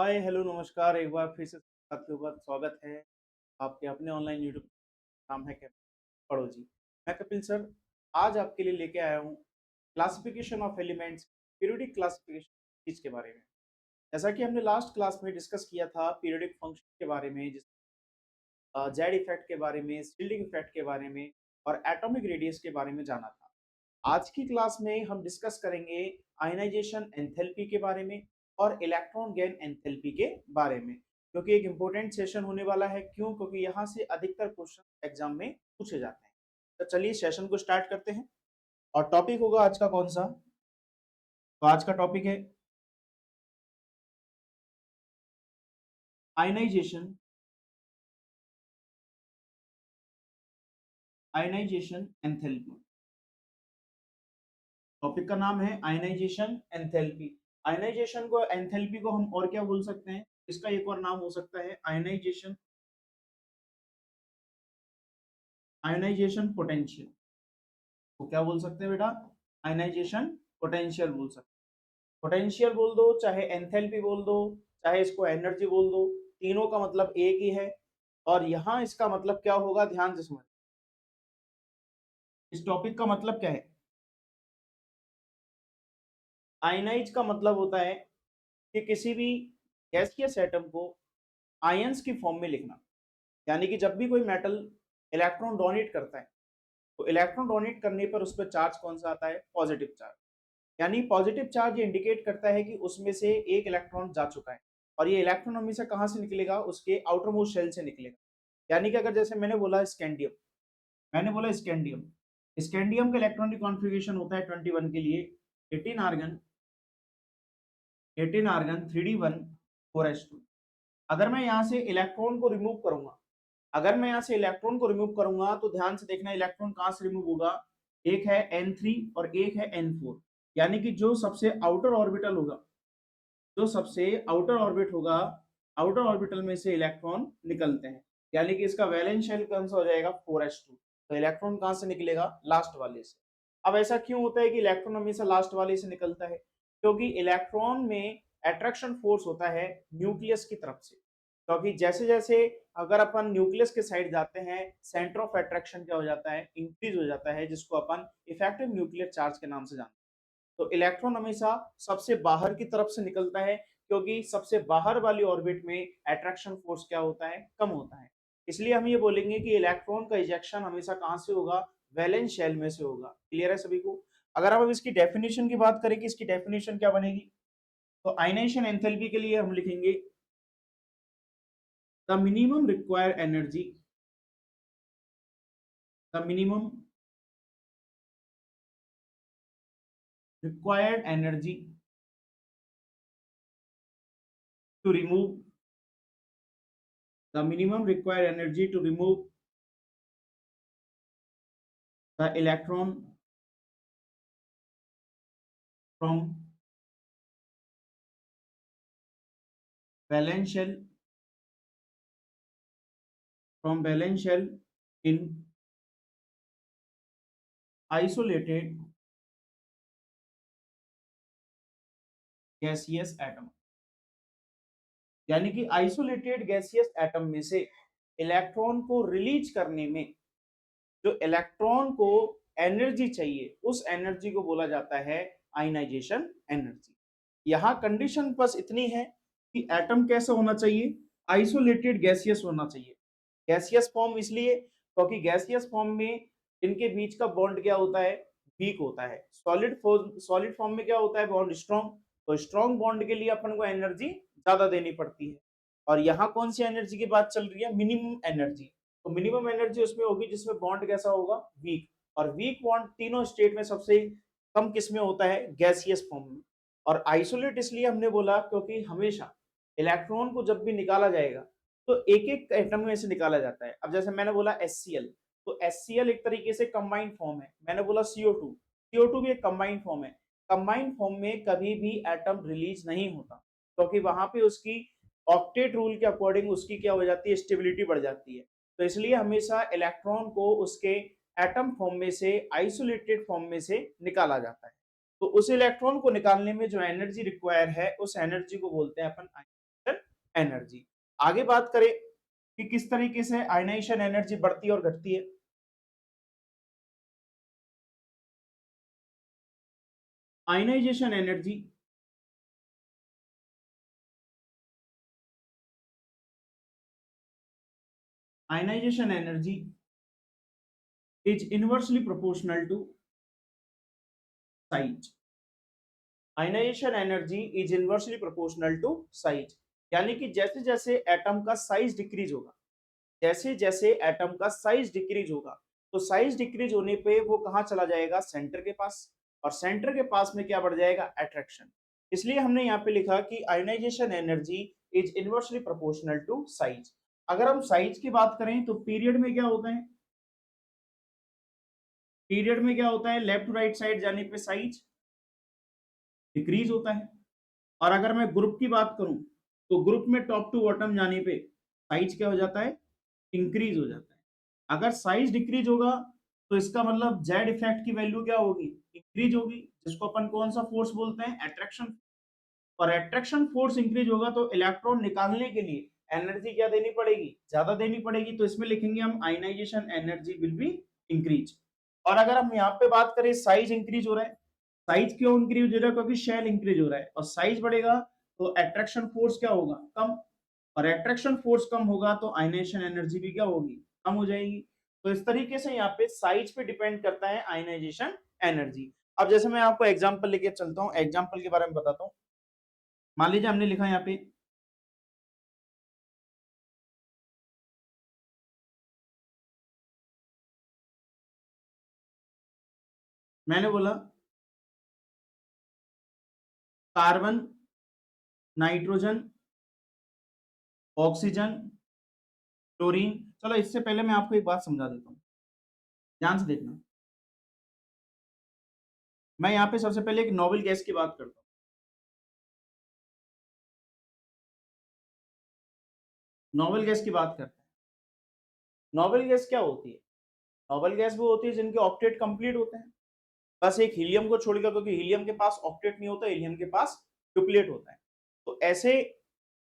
हाय, hello, नमस्कार। एक बार फिर से आपके ऊपर स्वागत है आपके अपने ऑनलाइन यूट्यूब। नाम है कैप्टन पढ़ो जी। मैं कपिल सर आज आपके लिए लेके आया हूँ classification of elements, periodic classification चीज के बारे में। जैसा कि हमने लास्ट क्लास में डिस्कस किया था पीरियोडिक फंक्शन के बारे में, जिस जेड इफेक्ट के बारे में, शील्डिंग इफेक्ट के बारे में और एटॉमिक रेडियस के बारे में जाना था। आज की क्लास में हम डिस्कस करेंगे आयनाइजेशन एंथैल्पी के बारे में और इलेक्ट्रॉन गेन एंथैल्पी के बारे में, क्योंकि एक इंपॉर्टेंट सेशन होने वाला है। क्यों? क्योंकि यहाँ से अधिकतर क्वेश्चन एग्जाम में पूछे जाते हैं। तो चलिए सेशन को स्टार्ट करते हैं। और टॉपिक होगा आज का कौन सा? तो आज का टॉपिक है आयनाइजेशन आयनाइजेशन एंथैल्पी। टॉपिक का नाम है आयनाइजेशन एंथैल्पी। आयनाइजेशन को, एंथैल्पी को हम और क्या बोल सकते हैं? इसका एक और नाम हो सकता है आयनाइजेशन पोटेंशियल। तो क्या बोल सकते हैं बेटा? आयनाइजेशन पोटेंशियल बोल सकते हैं। पोटेंशियल बोल दो, चाहे एंथैल्पी बोल दो, चाहे इसको एनर्जी बोल दो, तीनों का मतलब एक ही है। और यहां इसका मतलब क्या होगा, ध्यान से समझ। इस टॉपिक का मतलब क्या है? आयनाइज का मतलब होता है कि किसी भी गैसियस एटम को आयंस की फॉर्म में लिखना। यानी कि जब भी कोई मेटल इलेक्ट्रॉन डोनेट करता है, तो इलेक्ट्रॉन डोनेट करने पर उस पर चार्ज कौन सा आता है? Positive charge. यानी पॉजिटिव चार्ज ये इंडिकेट करता है कि उसमें से एक इलेक्ट्रॉन जा चुका है। और ये इलेक्ट्रॉन हमेशा कहाँ से निकलेगा? उसके आउटर मोस्ट शेल से निकलेगा। यानी कि अगर जैसे मैंने बोला स्कैंडियम स्कैंडियम का इलेक्ट्रॉनिक कॉन्फ़िगरेशन होता है 21 के लिए 18 आर्गन 3d1 4s2। अगर मैं यहाँ से इलेक्ट्रॉन को रिमूव करूंगा तो ध्यान से देखना, इलेक्ट्रॉन कहाँ से रिमूव होगा? एक है N3 और एक है N4। यानी कि जो सबसे आउटर ऑर्बिट होगा, आउटर ऑर्बिटल में से इलेक्ट्रॉन निकलते हैं। यानी कि इसका वैलेंस शेल कौन सा हो जाएगा? 4s2। तो इलेक्ट्रॉन कहां से निकलेगा? लास्ट वाले से। अब ऐसा क्यों होता है कि इलेक्ट्रॉन हमेशा लास्ट वाले से निकलता है? क्योंकि इलेक्ट्रॉन में अट्रैक्शन फोर्स होता है न्यूक्लियस की तरफ से। क्योंकि जैसे जैसे अगर अपन न्यूक्लियस के साइड जाते हैं, सेंटर ऑफ अट्रैक्शन क्या हो जाता है? इंक्रीज हो जाता है, जिसको अपन इफेक्टिव न्यूक्लियर चार्ज के नाम से जानते हैं। तो इलेक्ट्रॉन हमेशा सबसे बाहर की तरफ से निकलता है, क्योंकि सबसे बाहर वाली ऑर्बिट में अट्रैक्शन फोर्स क्या होता है? कम होता है। इसलिए हम ये बोलेंगे कि इलेक्ट्रॉन का इजेक्शन हमेशा कहां से होगा? वैलेंस शेल में से होगा। क्लियर है सभी को? अगर हम अब इसकी डेफिनेशन की बात करें कि इसकी डेफिनेशन क्या बनेगी, तो आयनाइजेशन एंथैल्पी के लिए हम लिखेंगे the minimum required energy the minimum required energy to remove the minimum required energy to remove the electron from valence shell in isolated gaseous atom। यानी कि आइसोलेटेड गैसियस एटम में से इलेक्ट्रॉन को release करने में जो इलेक्ट्रॉन को energy चाहिए, उस एनर्जी को बोला जाता है आयनाइजेशन एनर्जी। यहां कंडीशन बस इतनी है कि एटम कैसा होना चाहिए? आइसोलेटेड गैसियस होना चाहिए। गैसियस फॉर्म इसलिए क्योंकि गैसियस फॉर्म में इनके बीच का बॉन्ड क्या होता है? वीक होता है। सॉलिड फॉर्म में क्या होता है? Bond strong. तो स्ट्रॉन्ग बॉन्ड के लिए अपन को एनर्जी ज्यादा देनी पड़ती है। और यहाँ कौन सी एनर्जी की बात चल रही है? Minimum energy. तो मिनिमम एनर्जी उसमें होगी जिसमें बॉन्ड कैसा होगा? वीक। और वीक बॉन्ड तीनों स्टेट में सबसे कम किस में होता है? गैसियस फॉर्म में। और आइसोलेट इसलिए हमने बोला क्योंकि हमेशा इलेक्ट्रॉन को जब भी निकाला जाएगा तो एक एक एटम में से निकाला जाता है। अब जैसे मैंने बोला HCl, तो HCl एक तरीके से कंबाइंड फॉर्म है। मैंने बोला CO2 भी एक कंबाइंड फॉर्म है। कंबाइंड फॉर्म में कभी भी एटम रिलीज नहीं होता, क्योंकि वहां पे उसकी ऑक्टेट रूल के अकॉर्डिंग उसकी क्या हो जाती है? स्टेबिलिटी बढ़ जाती है। तो इसलिए हमेशा इलेक्ट्रॉन को उसके एटम फॉर्म में से, आइसोलेटेड फॉर्म में से निकाला जाता है। तो उस इलेक्ट्रॉन को निकालने में जो एनर्जी रिक्वायर है, उस एनर्जी को बोलते हैं अपन आयनाइजेशन एनर्जी। आगे बात करें कि किस तरीके से आयनाइजेशन एनर्जी बढ़ती है और घटती है। Ionization energy ionization energy is inversely proportional to size। Ionization energy is inversely proportional to size, यानी कि जैसे जैसे एटम का साइज डिक्रीज होगा, जैसे जैसे एटम का साइज डिक्रीज होगा, तो साइज डिक्रीज होने पे वो कहां चला जाएगा, सेंटर के पास, और सेंटर के पास में क्या बढ़ जाएगा, अट्रैक्शन। इसलिए हमने यहाँ पे लिखा कि ionization energy is inversely proportional to size. अगर हम साइज की बात करें तो पीरियड में क्या होता है, पीरियड में क्या होता है, लेफ्ट टू राइट साइड जाने पे साइज डिक्रीज होता है। और अगर मैं ग्रुप की बात करूं तो ग्रुप में टॉप टू बॉटम जाने पे साइज क्या हो जाता है, इंक्रीज हो जाता है। अगर साइज डिक्रीज होगा तो इसका मतलब जेड इफेक्ट की वैल्यू क्या होगी, इंक्रीज होगी, जिसको अपन कौन सा फोर्स बोलते हैं, अट्रैक्शन। और अट्रैक्शन फोर्स इंक्रीज होगा तो इलेक्ट्रॉन निकालने के लिए एनर्जी क्या देनी पड़ेगी, ज्यादा देनी पड़ेगी। तो इसमें लिखेंगे हम ionization energy will be increase. और अगर हम यहाँ पे बात करें साइज इंक्रीज हो रहा है, साइज क्यों इंक्रीज हो रहा है, क्योंकि शेल इंक्रीज हो रहा है, और साइज बढ़ेगा तो अट्रैक्शन फोर्स क्या होगा, कम, और अट्रैक्शन फोर्स कम होगा तो आयनाइजेशन एनर्जी भी क्या होगी, कम हो जाएगी। तो इस तरीके से यहाँ पे साइज पे डिपेंड करता है आयनाइजेशन एनर्जी। अब जैसे मैं आपको एग्जांपल लेके चलता हूँ, एग्जांपल के बारे में बताता हूँ। मान लीजिए हमने लिखा यहाँ पे मैंने बोला कार्बन, नाइट्रोजन, ऑक्सीजन, क्लोरीन। चलो इससे पहले मैं आपको एक बात समझा देता हूँ, ध्यान से देखना। मैं यहाँ पे सबसे पहले एक नोबल गैस की बात करता हूँ। नोबल गैस की बात करते हैं। नोबल गैस क्या होती है, नोबल गैस वो होती है जिनके ऑक्टेट कंप्लीट होते हैं, बस एक हीलियम को छोड़कर, क्योंकि हीलियम के पास ऑक्टेट नहीं होता, हीलियम के पास ट्रिपलेट होता है। तो ऐसे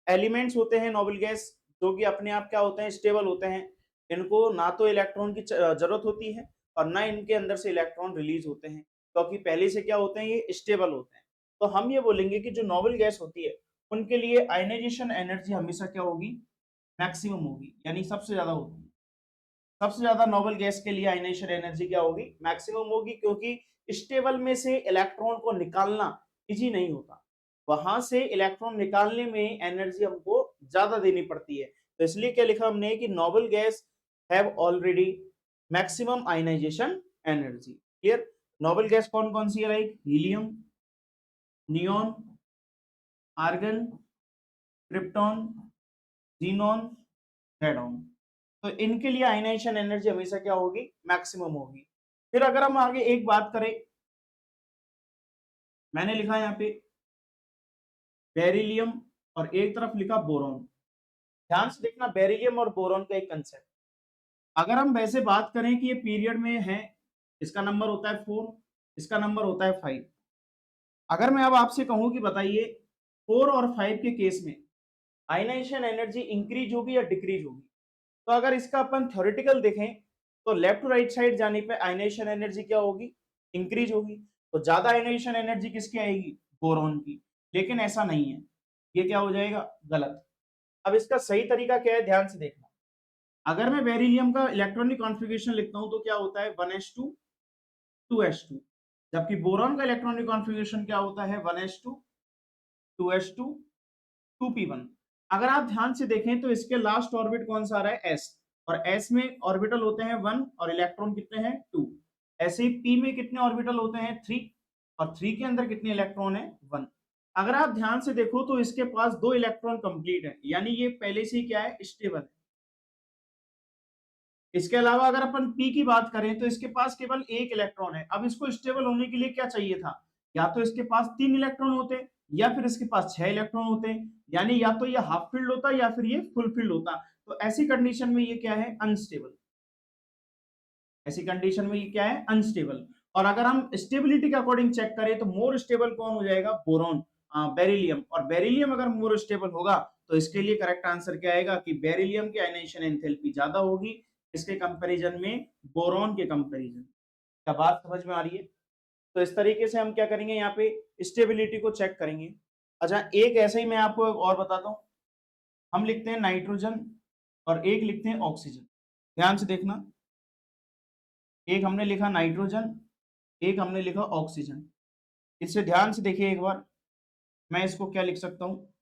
एलिमेंट्स होते हैं नोबल गैस जो कि अपने आप क्या होते हैं, स्टेबल होते हैं। इनको ना तो इलेक्ट्रॉन की जरूरत होती है और ना इनके अंदर से इलेक्ट्रॉन रिलीज होते हैं, क्योंकि पहले से क्या होते हैं, ये स्टेबल होते हैं। तो हम ये बोलेंगे कि जो नोबल गैस होती है उनके लिए आयनाइजेशन एनर्जी हमेशा क्या होगी, मैक्सिमम होगी, यानी सबसे ज्यादा होगी। सबसे ज्यादा नोबल गैस के लिए आयनाइजेशन एनर्जी क्या होगी, मैक्सिमम होगी, क्योंकि स्टेबल में से इलेक्ट्रॉन को निकालना इजी नहीं होता, वहां से इलेक्ट्रॉन निकालने में एनर्जी हमको ज्यादा देनी पड़ती है। तो इसलिए क्या लिखा हमने कि noble gas have already maximum ionization energy. Clear. Noble gas कौन कौन सी है, like helium, neon, argon, krypton, xenon, radon. तो इनके लिए आयनाइजेशन एनर्जी हमेशा क्या होगी, मैक्सिमम होगी। फिर अगर हम आगे एक बात करें, मैंने लिखा यहाँ पे बेरिलियम और एक तरफ लिखा बोरॉन। ध्यान से देखना, बेरिलियम और बोरॉन का एक कंसेप्ट। अगर हम वैसे बात करें कि ये पीरियड में है, इसका नंबर होता है 4, इसका नंबर होता है 5। अगर मैं अब आपसे कहूं कि बताइए 4 और 5 के केस में आयनाइजेशन एनर्जी इंक्रीज होगी या डिक्रीज होगी, तो अगर इसका अपन थ्योरेटिकल देखें तो लेफ्ट टू राइट साइड जाने पे आयनाइजेशन एनर्जी क्या होगी, इंक्रीज होगी। तो ज्यादा आयनाइजेशन एनर्जी किसकी आएगी, बोरॉन की। लेकिन ऐसा नहीं है, ये क्या हो जाएगा, गलत। अब इसका सही तरीका क्या है, ध्यान से देखना। अगर मैं बेरिलियम का इलेक्ट्रॉनिक कॉन्फ़िगरेशन लिखता हूं तो क्या होता है, 1s2 2s2, जबकि बोरॉन का इलेक्ट्रॉनिक कॉन्फ़िगरेशन क्या होता है, 1s2 2s2 2p1। अगर आप ध्यान से देखें तो इसके लास्ट ऑर्बिट कौन सा आ रहा है, s, और s में ऑर्बिटल होते हैं 1 और इलेक्ट्रॉन कितने हैं, 2। ऐसे ही p में कितने ऑर्बिटल होते हैं, 3, और 3 के अंदर कितने इलेक्ट्रॉन है, 1। अगर आप ध्यान से देखो तो इसके पास 2 इलेक्ट्रॉन कंप्लीट है, यानी ये पहले से ही क्या है, स्टेबल है। इसके अलावा अगर अपन p की बात करें तो इसके पास केवल 1 इलेक्ट्रॉन है। अब इसको स्टेबल होने के लिए क्या चाहिए था, या तो इसके पास 3 इलेक्ट्रॉन होते या फिर इसके पास 6 इलेक्ट्रॉन होते, यानी या तो ये हाफ फील्ड होता या फिर ये फुल फील्ड होता। तो ऐसी कंडीशन में ये क्या है, अनस्टेबल। ऐसी कंडीशन में ये क्या है, अनस्टेबल। और अगर हम स्टेबिलिटी के अकॉर्डिंग चेक करें तो मोर स्टेबल कौन हो जाएगा, बोरॉन, बेरिलियम। और बेरिलियम अगर मोर स्टेबल होगा तो इसके लिए करेक्ट आंसर क्या आएगा कि बेरिलियम की आयनाइजेशन एंथैल्पी ज्यादा होगी इसके कंपैरिजन में बोरॉन के कंपैरिजन। क्या बात समझ में आ रही है? तो इस तरीके से हम क्या करेंगे, यहाँ पे स्टेबिलिटी को चेक करेंगे। अच्छा, एक ऐसे ही मैं आपको एक और बताता हूँ। हम लिखते हैं नाइट्रोजन और एक लिखते हैं ऑक्सीजन। ध्यान से देखना, एक हमने लिखा नाइट्रोजन, एक हमने लिखा ऑक्सीजन। इससे ध्यान से देखिए एक बार, मैं इसको क्या लिख सकता हूँ,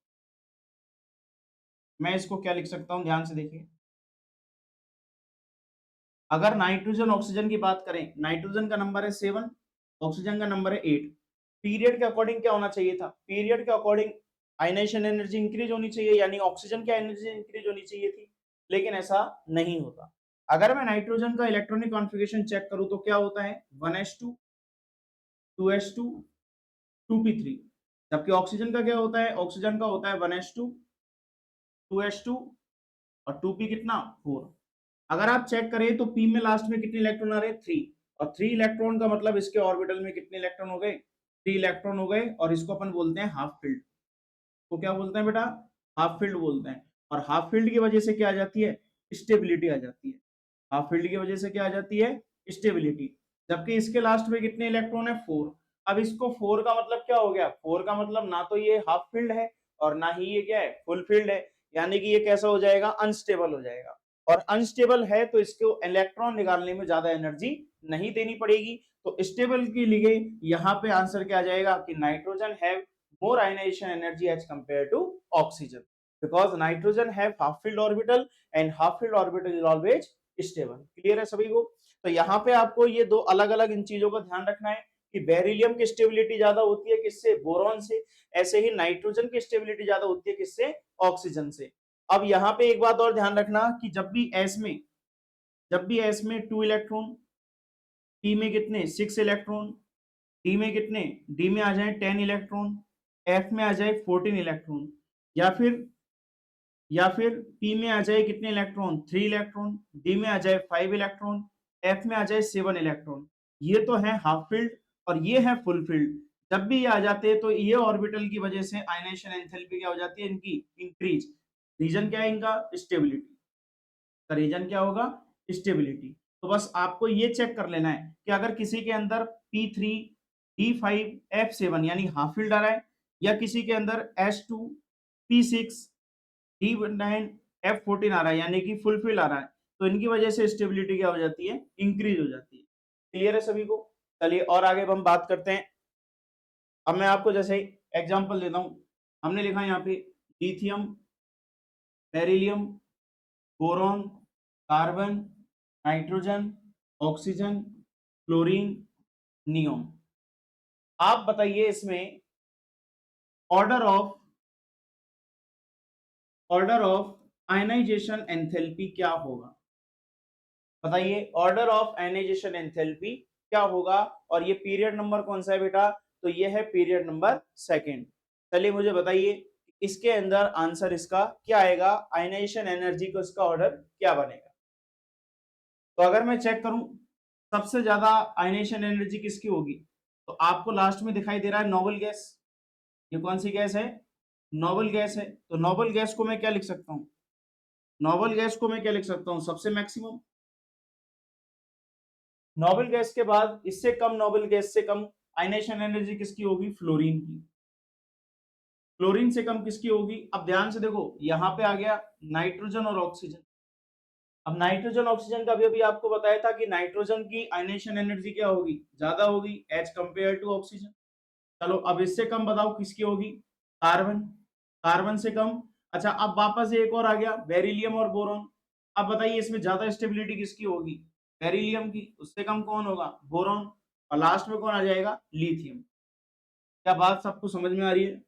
मैं इसको क्या लिख सकता हूँ, ध्यान से देखिए। अगर नाइट्रोजन ऑक्सीजन की बात करें, नाइट्रोजन का नंबर है 7, ऑक्सीजन का नंबर है 8। पीरियड के अकॉर्डिंग क्या होना चाहिए था? पीरियड के अकॉर्डिंग आयनाइजेशन एनर्जी इंक्रीज होनी चाहिए, यानी ऑक्सीजन की एनर्जी इंक्रीज होनी चाहिए थी, लेकिन ऐसा नहीं होता। अगर मैं नाइट्रोजन का इलेक्ट्रॉनिक कॉन्फ़िगरेशन चेक करूं तो क्या होता है, 1s2, 2s2, 2p3। जबकि ऑक्सीजन का क्या होता है, ऑक्सीजन का होता है 1s2, 2s2 और 2p कितना, 4। अगर आप चेक करें तो p में लास्ट में कितने इलेक्ट्रॉन आ रहे हैं, 3। और 3 इलेक्ट्रॉन का मतलब इसके ऑर्बिटल में कितने इलेक्ट्रॉन हो गए, 3 इलेक्ट्रॉन हो गए, और इसको अपन बोलते हैं हाफ फील्ड। तो क्या बोलते हैं बेटा, हाफ फील्ड बोलते हैं। और हाफ फील्ड की वजह से क्या आ जाती है, स्टेबिलिटी आ जाती है। हाफ फील्ड की वजह से क्या आ जाती है, स्टेबिलिटी। जबकि इसके लास्ट में कितने इलेक्ट्रॉन है, 4। अब इसको 4 का मतलब क्या हो गया, 4 का मतलब ना तो ये हाफ फील्ड है और ना ही ये क्या है, फुल फील्ड है, यानी कि ये कैसा हो जाएगा, अनस्टेबल हो जाएगा। और अनस्टेबल है तो इसको इलेक्ट्रॉन निकालने में ज्यादा एनर्जी नहीं देनी पड़ेगी। तो स्टेबल के लिए यहाँ पे आंसर क्या आ जाएगा कि nitrogen have more ionization energy as compared to oxygen, because nitrogen have half filled orbital and half filled orbital is always stable। Clear है सभी को? तो यहाँ पे आपको ये दो अलग अलग इन चीजों का ध्यान रखना है कि बेरिलियम की स्टेबिलिटी ज्यादा होती है किससे, बोरॉन से। ऐसे ही नाइट्रोजन की स्टेबिलिटी ज्यादा होती है किससे, ऑक्सीजन से। अब यहाँ पे एक बात और ध्यान रखना कि जब भी एस में 2 इलेक्ट्रॉन, पी में कितने, 6 इलेक्ट्रॉन, डी में कितने, डी में आ जाए 10 इलेक्ट्रॉन, एफ में आ जाए 14 इलेक्ट्रॉन, या फिर पी में आ जाए कितने इलेक्ट्रॉन, 3 इलेक्ट्रॉन, डी में आ जाए 5 इलेक्ट्रॉन, एफ में आ जाए 7 इलेक्ट्रॉन। ये तो है हाफ फील्ड और ये है फुल फील्ड। जब भी ये आ जाते हैं तो ये ऑर्बिटल की वजह से आयनाइजेशन एंथैल्पी क्या हो जाती है, इनकी इंक्रीज। रीजन क्या है इनका, स्टेबिलिटी का। रीजन क्या होगा, स्टेबिलिटी। तो बस आपको ये चेक कर लेना है कि अगर किसी के अंदर P3, D5, F7 यानी हाफ फील्ड आ रहा है, या किसी के अंदर S2, P6, D9, F14 आ रहा है यानी कि फुल फील्ड आ रहा है, तो इनकी वजह से स्टेबिलिटी क्या हो जाती है, इंक्रीज हो जाती है। क्लियर है सभी को? चलिए और आगे हम बात करते हैं। अब मैं आपको जैसे एग्जांपल देता हूं। हमने लिखा यहाँ पे lithium, beryllium, boron, carbon, nitrogen, oxygen, chlorine, neon. आप बताइए इसमें ऑर्डर ऑफ आयनाइजेशन एंथैल्पी क्या होगा? बताइए ऑर्डर ऑफ आयनाइजेशन एंथैल्पी क्या होगा। और ये पीरियड नंबर कौन सा है बेटा, तो ये है पीरियड नंबर 2। चलिए मुझे बताइए इसके अंदर आंसर इसका क्या आएगा, आयनाइजेशन एनर्जी को इसका ऑर्डर क्या बनेगा। तो अगर मैं चेक करूं सबसे ज्यादा आयनाइजेशन एनर्जी किसकी होगी, तो आपको लास्ट में दिखाई दे रहा है नोबल गैस। ये कौन सी गैस है, नोबल गैस है। तो नोबल गैस को मैं क्या लिख सकता हूँ, नोबल गैस को मैं क्या लिख सकता हूँ, सबसे मैक्सिमम। नोबल गैस के बाद इससे कम, नोबल गैस से कम आयनाइजेशन एनर्जी किसकी होगी, फ्लोरीन की। फ्लोरीन से कम किसकी होगी। अब ध्यान से देखो यहाँ पे आ गया नाइट्रोजन और ऑक्सीजन। अब नाइट्रोजन ऑक्सीजन का भी अभी आपको बताया था कि नाइट्रोजन की आयनाइजेशन एनर्जी क्या होगी, ज्यादा होगी एज कंपेयर टू ऑक्सीजन। चलो अब इससे कम बताओ किसकी होगी, कार्बन। कार्बन से कम। अच्छा अब वापस एक और आ गया बेरिलियम और बोरॉन। अब बताइए इसमें ज्यादा स्टेबिलिटी किसकी होगी, बेरिलियम की। उससे कम कौन होगा, बोरॉन। और लास्ट में कौन आ जाएगा, लिथियम। क्या बात सबको समझ में आ रही है?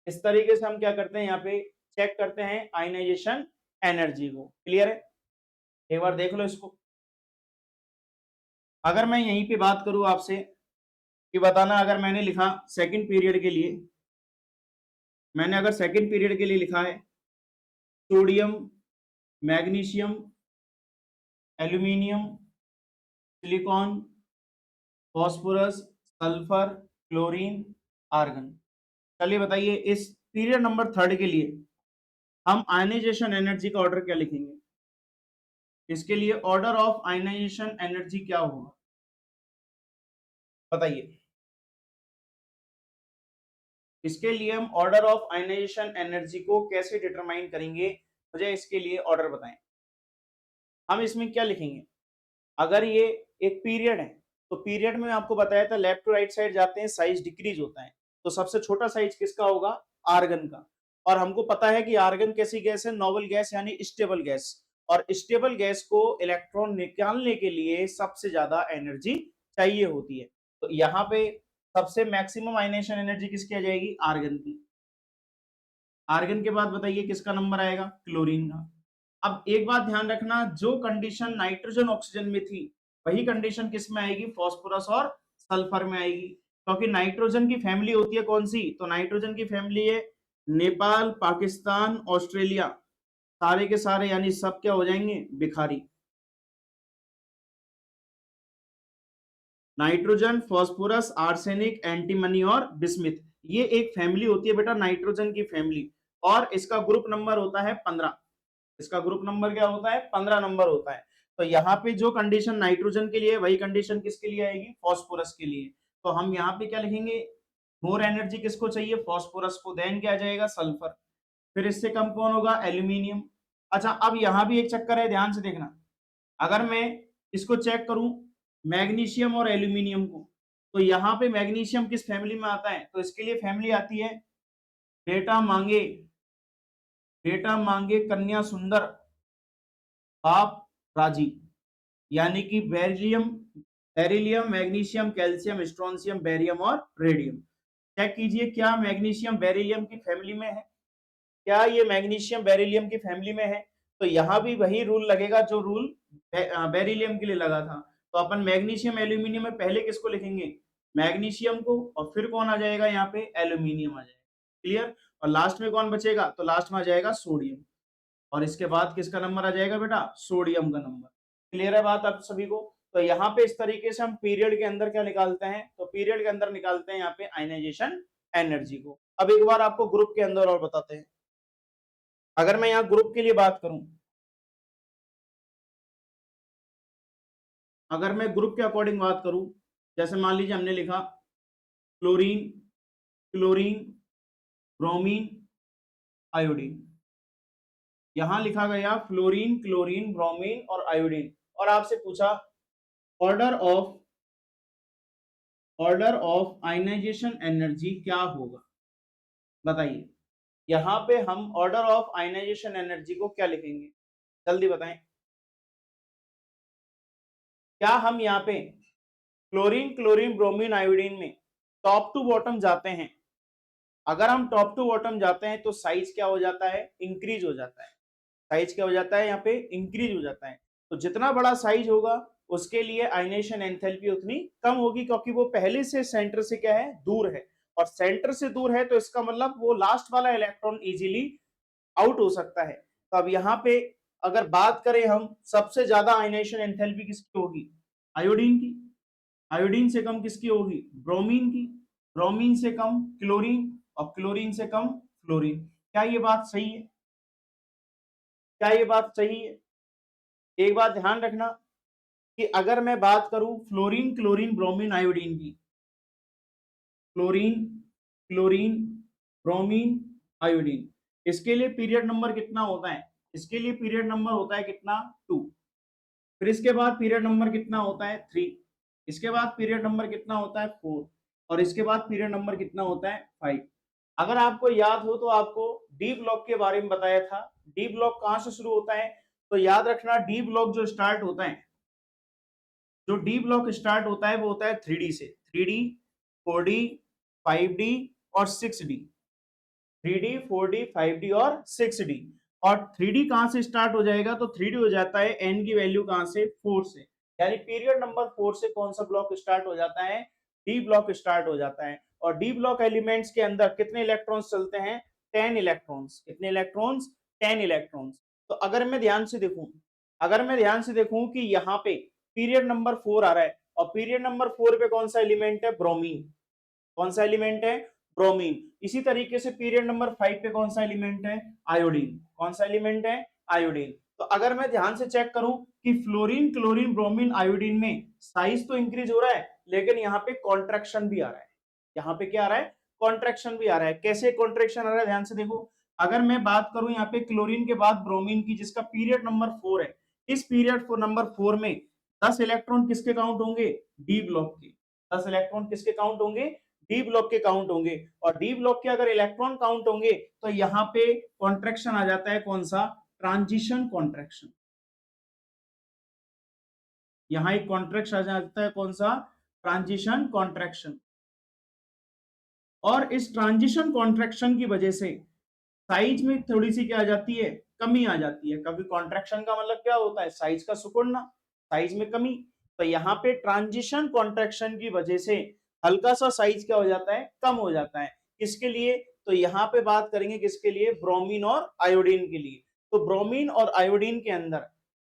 इस तरीके से हम क्या करते हैं, यहाँ पे चेक करते हैं आयनाइजेशन एनर्जी को। क्लियर है? एक बार देख लो इसको। अगर मैं यहीं पे बात करूं आपसे कि बताना, अगर मैंने लिखा सेकंड पीरियड के लिए, मैंने अगर सेकंड पीरियड के लिए लिखा है sodium, magnesium, aluminium, silicon, phosphorus, sulphur, chlorine, argon. चलिए बताइए इस पीरियड नंबर 3 के लिए हम आयनाइजेशन एनर्जी का ऑर्डर क्या लिखेंगे? इसके लिए ऑर्डर ऑफ आयनाइजेशन एनर्जी क्या होगा बताइए? इसके लिए हम ऑर्डर ऑफ आयनाइजेशन एनर्जी को कैसे डिटरमाइन करेंगे, मुझे इसके लिए ऑर्डर बताएं। हम इसमें क्या लिखेंगे? अगर ये एक पीरियड है तो पीरियड में आपको बताया था लेफ्ट टू राइट साइड जाते हैं साइज डिक्रीज होता है, तो सबसे छोटा साइज किसका होगा? आर्गन का। और हमको पता है कि आर्गन कैसी गैस है? नोबल गैस यानी स्टेबल गैस। और स्टेबल गैस को इलेक्ट्रॉन निकालने के लिए सबसे ज्यादा एनर्जी चाहिए होती है, तो यहाँ पे सबसे मैक्सिमम आयनेशन एनर्जी किसकी आ जाएगी? आर्गन की। आर्गन के बाद बताइए किसका नंबर आएगा? क्लोरीन का। अब एक बात ध्यान रखना, जो कंडीशन नाइट्रोजन ऑक्सीजन में थी वही कंडीशन किस में आएगी? फास्फोरस और सल्फर में आएगी, क्योंकि नाइट्रोजन की फैमिली होती है कौन सी? तो नाइट्रोजन की फैमिली है नेपाल, पाकिस्तान, ऑस्ट्रेलिया, सारे के सारे यानी सब क्या हो जाएंगे? भिखारी। नाइट्रोजन, फास्फोरस, आर्सेनिक, एंटीमनी और बिस्मिथ, ये एक फैमिली होती है बेटा नाइट्रोजन की फैमिली, और इसका ग्रुप नंबर होता है 15। इसका ग्रुप नंबर क्या होता है? 15 नंबर होता है। तो यहाँ पे जो कंडीशन नाइट्रोजन के लिए वही कंडीशन किसके लिए आएगी? फास्फोरस के लिए। तो हम यहाँ पे क्या लिखेंगे? मोर एनर्जी किसको चाहिए? फास्फोरस को। देन क्या आ जाएगा? सल्फर। फिर इससे कम कौन होगा? एल्यूमिनियम। अच्छा, अब यहाँ भी एक चक्कर है, ध्यान से देखना। अगर मैं इसको चेक करूं मैग्नीशियम और एल्यूमिनियम को, तो यहाँ पे मैग्नीशियम किस फैमिली में आता है? तो इसके लिए फैमिली आती है बेटा मांगे, बेटा मांगे कन्या सुंदर बाप राजी, यानी कि beryllium, beryllium, magnesium, calcium, strontium, barium और रेडियम। चेक कीजिए क्या मैग्नीशियम बेरिलियम की फैमिली में है? क्या ये मैग्नीशियम बेरिलियम की फैमिली में है? तो यहाँ भी वही रूल लगेगा जो रूल बेरिलियम के लिए लगा था। तो अपन मैग्नीशियम एल्यूमिनियम में पहले किसको लिखेंगे? मैग्नीशियम को, और फिर कौन आ जाएगा यहाँ पे? एल्यूमिनियम आ जाएगा। क्लियर? और लास्ट में कौन बचेगा? तो लास्ट में आ जाएगा सोडियम, और इसके बाद किसका नंबर आ जाएगा बेटा? सोडियम का नंबर। क्लियर है बात आप सभी को? तो यहाँ पे इस तरीके से हम पीरियड के अंदर क्या निकालते हैं? तो पीरियड के अंदर निकालते हैं यहाँ पे आयनाइजेशन एनर्जी को। अब एक बार आपको ग्रुप के अंदर और बताते हैं। अगर मैं यहाँ ग्रुप के लिए बात करूं, अगर मैं ग्रुप के अकॉर्डिंग बात करूं, जैसे मान लीजिए हमने लिखा क्लोरीन, क्लोरीन, ब्रोमीन, आयोडीन। यहां लिखा गया फ्लोरीन, क्लोरीन, ब्रोमीन और आयोडीन, और आपसे पूछा ऑर्डर ऑफ आयनाइजेशन एनर्जी क्या होगा? बताइए। यहां पे हम ऑर्डर ऑफ आयनाइजेशन एनर्जी को क्या लिखेंगे? जल्दी बताएं। क्या हम यहाँ पे क्लोरीन, क्लोरीन, ब्रोमीन, आयोडीन में टॉप टू बॉटम जाते हैं? अगर हम टॉप टू बॉटम जाते हैं तो साइज क्या हो जाता है? इंक्रीज हो जाता है। साइज क्या हो जाता है? यहाँ पे इंक्रीज हो जाता है। तो जितना बड़ा साइज होगा उसके लिए आयनेशन एंथैल्पी उतनी कम होगी, क्योंकि वो पहले से सेंटर से क्या है? दूर है। और सेंटर से दूर है तो इसका मतलब वो लास्ट वाला इलेक्ट्रॉन इजीली आउट हो सकता है। तो अब यहाँ पे अगर बात करें हम, सबसे ज्यादा आयनेशन एंथैल्पी किसकी होगी? आयोडीन की। आयोडीन से कम किसकी होगी? ब्रोमीन की। ब्रोमीन से कम क्लोरीन, और क्लोरीन से कम फ्लोरीन। क्या ये बात सही है? क्या ये बात सही है? एक बात ध्यान रखना कि अगर मैं बात करूं फ्लोरीन, क्लोरीन, ब्रोमीन, आयोडीन की, फ्लोरीन, क्लोरीन, ब्रोमीन, आयोडीन, इसके लिए पीरियड नंबर कितना होता है? इसके लिए पीरियड नंबर होता है कितना? 2। फिर इसके बाद पीरियड नंबर कितना होता है? 3। इसके बाद पीरियड नंबर कितना होता है? 4। और इसके बाद पीरियड नंबर कितना होता है? 5। अगर आपको याद हो तो आपको डी ब्लॉक के बारे में बताया था। डी ब्लॉक कहां से शुरू होता है? तो याद रखना डी ब्लॉक जो स्टार्ट होता है, जो डी ब्लॉक स्टार्ट होता है वो होता है 3D से। 3D, 4D, 5D और 6D। 3D, 4D, 5D और 6D। और 3D कहां से स्टार्ट हो जाएगा? तो 3D हो जाता है n की वैल्यू कहां से? 4 से। यानी पीरियड नंबर 4 से कौन सा ब्लॉक स्टार्ट हो जाता है? डी ब्लॉक स्टार्ट हो जाता है। और डी ब्लॉक एलिमेंट्स के अंदर कितने इलेक्ट्रॉन्स चलते हैं? 10 इलेक्ट्रॉन्स। कितने इलेक्ट्रॉन्स? 10 इलेक्ट्रॉन्स। तो अगर मैं ध्यान से देखूं कि यहाँ पे पीरियड नंबर 4 आ रहा है, और पीरियड नंबर 4 पे कौन सा एलिमेंट है? ब्रोमीन। कौन सा एलिमेंट है? ब्रोमीन। इसी तरीके से पीरियड नंबर 5 पे कौन सा एलिमेंट है? आयोडीन। कौन सा एलिमेंट है? आयोडीन। तो अगर मैं ध्यान से चेक करूं कि फ्लोरीन, क्लोरीन, ब्रोमीन, आयोडीन में साइज तो इंक्रीज हो रहा है, लेकिन यहाँ पे कॉन्ट्रैक्शन भी आ रहा है। यहाँ पे क्या आ रहा है? कॉन्ट्रैक्शन भी आ रहा है। कैसे कॉन्ट्रैक्शन आ रहा है? ध्यान से देखो। अगर मैं बात करूं यहाँ पे क्लोरीन के बाद ब्रोमीन की, जिसका पीरियड नंबर 4 है, इस पीरियड नंबर 4 में 10 इलेक्ट्रॉन किसके काउंट होंगे? डी ब्लॉक के। 10 इलेक्ट्रॉन किसके काउंट होंगे? डी ब्लॉक के काउंट होंगे। और डी ब्लॉक के अगर इलेक्ट्रॉन काउंट होंगे तो यहाँ पे कॉन्ट्रैक्शन आ जाता है, कौन सा? Transition contraction. यहाँ एक कॉन्ट्रैक्शन आ जाता है, कौन सा? Transition contraction. और इस ट्रांजिशन कॉन्ट्रैक्शन की वजह से साइज में थोड़ी सी क्या आ जाती है? कमी आ जाती है। कभी कॉन्ट्रैक्शन का मतलब क्या होता है? साइज का सिकुड़ना, साइज में कमी। तो यहाँ पे ट्रांजिशन कॉन्ट्रैक्शन की वजह से हल्का सा साइज क्या हो जाता है? कम हो जाता है। किसके लिए? तो यहाँ पे बात करेंगे किसके लिए? ब्रोमीन और आयोडीन के लिए। तो ब्रोमीन और आयोडीन के अंदर,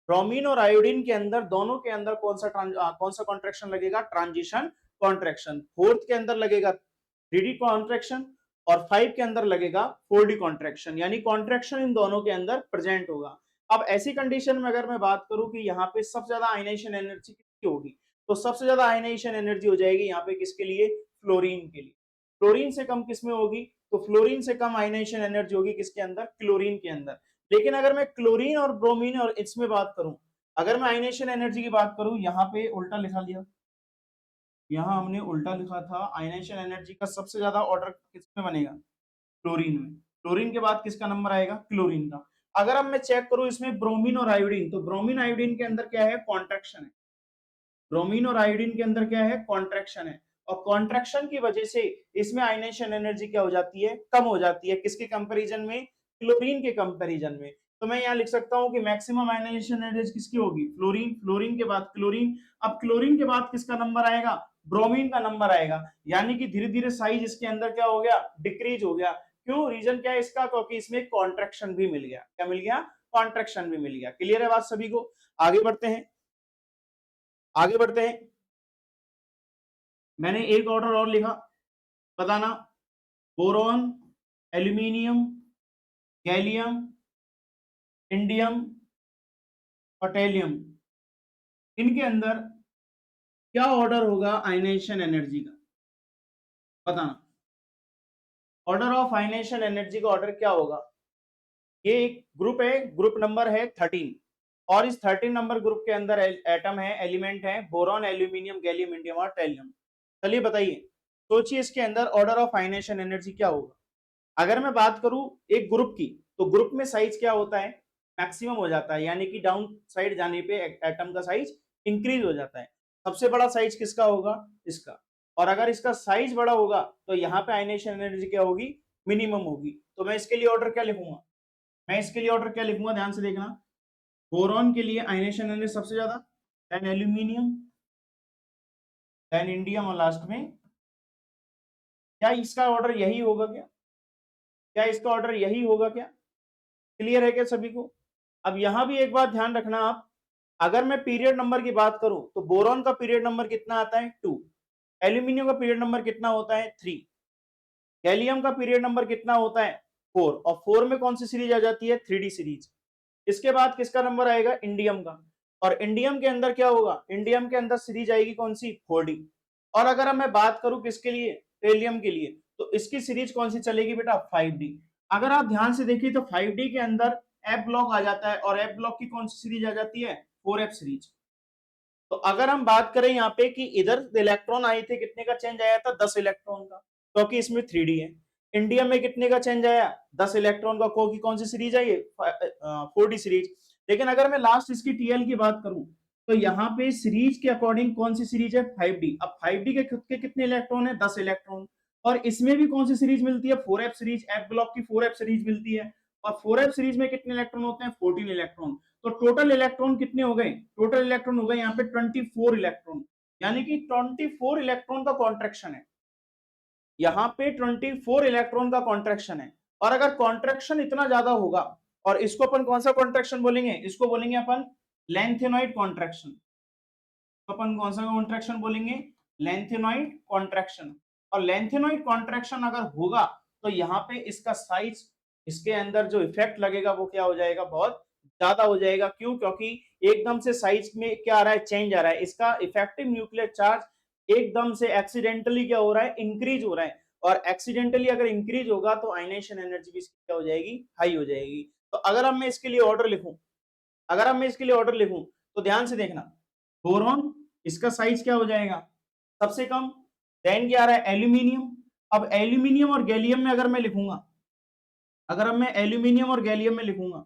ब्रोमीन और आयोडीन के अंदर, दोनों के अंदर कौन सा कॉन्ट्रैक्शन लगेगा? Transition contraction. फोर्थ के अंदर लगेगा 3D कॉन्ट्रैक्शन और 5 के अंदर लगेगा 4D कॉन्ट्रैक्शन, यानी कॉन्ट्रैक्शन इन दोनों के अंदर प्रेजेंट होगा। अब ऐसी कंडीशन में अगर मैं बात करूं कि यहाँ पे सबसे ज्यादा आयनाइजेशन एनर्जी किसकी होगी, तो सबसे ज्यादा आयनाइजेशन एनर्जी हो जाएगी यहाँ पे किसके लिए? फ्लोरीन के लिए। फ्लोरीन से कम किसमें होगी? तो फ्लोरीन से कम आयनाइजेशन एनर्जी होगी किसके अंदर? क्लोरीन के अंदर। लेकिन अगर मैं क्लोरीन और ब्रोमीन और इसमें बात करूं, अगर मैं आयनाइजेशन एनर्जी की बात करूं, यहाँ पे उल्टा लिखा लिया, यहाँ हमने उल्टा लिखा था। आयनाइजेशन एनर्जी का सबसे ज्यादा ऑर्डर किसमें बनेगा? क्लोरीन में। क्लोरीन के बाद किसका नंबर आएगा? क्लोरीन का। अगर अब मैं चेक करूं इसमें ब्रोमीन और आयोडीन, तो ब्रोमीन आयोडीन के अंदर क्या है? कॉन्ट्रैक्शन है। ब्रोमीन और आयोडीन के अंदर क्या है? कॉन्ट्रैक्शन है। और कॉन्ट्रैक्शन की वजह से इसमें आयनाइजेशन एनर्जी क्या हो जाती है? कम हो जाती है। किसके कंपैरिजन में? क्लोरीन के कंपैरिजन में। तो मैं यहाँ लिख सकता हूँ कि मैक्सिमम आयनाइजेशन एनर्जी किसकी होगी? फ्लोरीन। फ्लोरीन के बाद क्लोरीन। अब क्लोरीन के बाद किसका नंबर आएगा? ब्रोमीन का नंबर आएगा। यानी कि धीरे धीरे साइज इसके अंदर क्या हो गया? डिक्रीज हो गया। क्यों? रीजन क्या है इसका? क्योंकि इसमें कॉन्ट्रैक्शन भी मिल गया। क्या मिल गया? कॉन्ट्रैक्शन भी मिल गया। क्लियर है बात सभी को? आगे बढ़ते हैं, आगे बढ़ते हैं। मैंने एक ऑर्डर और लिखा, बताना। बोरॉन, एल्यूमिनियम, गैलियम, इंडियम और टेलियम, इनके अंदर क्या ऑर्डर होगा आयनाइजेशन एनर्जी का? बताना। ऑर्डर ऑफ आयनाइजेशन एनर्जी का ऑर्डर क्या होगा? ये एक ग्रुप है, ग्रुप नंबर है 13, और इस 13 नंबर ग्रुप के अंदर एटम है, एलिमेंट है बोरॉन, एल्यूमिनियम, गैलियम, इंडियम और टेलियम। चलिए बताइए, सोचिए इसके अंदर ऑर्डर ऑफ आयनाइजेशन एनर्जी क्या होगा? अगर मैं बात करूं एक ग्रुप की, तो ग्रुप में साइज क्या होता है? मैक्सिमम हो जाता है, यानी कि डाउन साइड जाने पे एटम का साइज इंक्रीज हो जाता है। सबसे बड़ा साइज किसका होगा? इसका। और अगर इसका साइज बड़ा होगा तो यहाँ पे आयनाइजेशन एनर्जी क्या होगी? मिनिमम होगी। तो मैं इसके लिए ऑर्डर क्या लिखूंगा? मैं इसके लिए ऑर्डर क्या लिखूंगा? ध्यान से देखना। बोरॉन के लिए आयनाइजेशन एनर्जी सबसे ज्यादा, देन एल्यूमिनियम, देन इंडियम, और लास्ट में, क्या इसका ऑर्डर यही होगा क्या? क्या इसका ऑर्डर यही होगा क्या? क्लियर है क्या सभी को? अब यहां भी एक बात ध्यान रखना आप, अगर मैं पीरियड नंबर की बात करूं तो बोरॉन का पीरियड नंबर कितना आता है? 2। एल्यूमिनियम का पीरियड नंबर कितना होता है? 3। गैलियम का पीरियड नंबर कितना होता है? 4। और 4 में कौन सी सीरीज आ जाती है? 3D series. इसके बाद किसका नंबर आएगा? इंडियम का। और इंडियम के अंदर क्या होगा? इंडियम के अंदर सीरीज आएगी कौन सी? 4D। और अगर मैं बात करूं किसके लिए? टेलियम के लिए, तो इसकी सीरीज कौन सी चलेगी बेटा? 5D। अगर आप ध्यान से देखिए तो 5D के अंदर एफ ब्लॉक आ जाता है, और एफ ब्लॉक की कौन सी सीरीज आ जाती है? 4F series. तो अगर हम बात करें यहाँ पे कि इधर इलेक्ट्रॉन आए थे, कितने का चेंज आया था? 10 इलेक्ट्रॉन का, क्योंकि इसमें 3D है। इंडिया में कितने का चेंज आया? 10 इलेक्ट्रॉन का, क्योंकि कौन सी सीरीज है ये? 4D series. लेकिन अगर मैं लास्ट इसकी टीएल की बात करूं, तो यहाँ पे सीरीज के अकॉर्डिंग कौन सी सीरीज है? 5D। अब 5D के खुद के कितने इलेक्ट्रॉन है? 10 इलेक्ट्रॉन। और इसमें भी कौन सी सीरीज मिलती है? 4F series. एफ ब्लॉक की 4F सीरीज मिलती है। और 4F सीरीज में कितने इलेक्ट्रॉन होते हैं? 14 इलेक्ट्रॉन। तो टोटल इलेक्ट्रॉन कितने हो गए? टोटल इलेक्ट्रॉन हो गए यहाँ पे 24 इलेक्ट्रॉन, यानी कि 24 इलेक्ट्रॉन का कॉन्ट्रैक्शन है। यहाँ पे 24 इलेक्ट्रॉन का कॉन्ट्रैक्शन है। और अगर कॉन्ट्रैक्शन इतना ज्यादा होगा, और इसको अपन कौन सा कॉन्ट्रैक्शन बोलेंगे? इसको बोलेंगे अपन लेंथेनॉइड कॉन्ट्रैक्शन। तो अपन कौन सा कॉन्ट्रैक्शन बोलेंगे? Lanthanoid contraction. और लेंथेनॉइड कॉन्ट्रैक्शन अगर होगा तो यहाँ पे इसका साइज, इसके अंदर जो इफेक्ट लगेगा वो क्या हो जाएगा, बहुत ज्यादा हो जाएगा। क्यों? क्योंकि एकदम से साइज में क्या आ रहा है, चेंज आ रहा है, इसका इफेक्टिव न्यूक्लियर चार्ज एकदम से एक्सीडेंटली क्या हो रहा है, इंक्रीज हो रहा है। और एक्सीडेंटली अगर इंक्रीज होगा तो आयनाइजेशन एनर्जी भी क्या हो जाएगी, हाई हो जाएगी। तो अगर अब मैं इसके लिए ऑर्डर लिखूं, अगर अब मैं इसके लिए ऑर्डर लिखूं तो ध्यान से देखना, बोरॉन इसका साइज क्या हो जाएगा, सबसे कम। देन क्या आ रहा है, एल्यूमिनियम। अब एल्यूमिनियम और गैलियम में अगर मैं लिखूंगा, अगर अब मैं एल्यूमिनियम और गैलियम में लिखूंगा,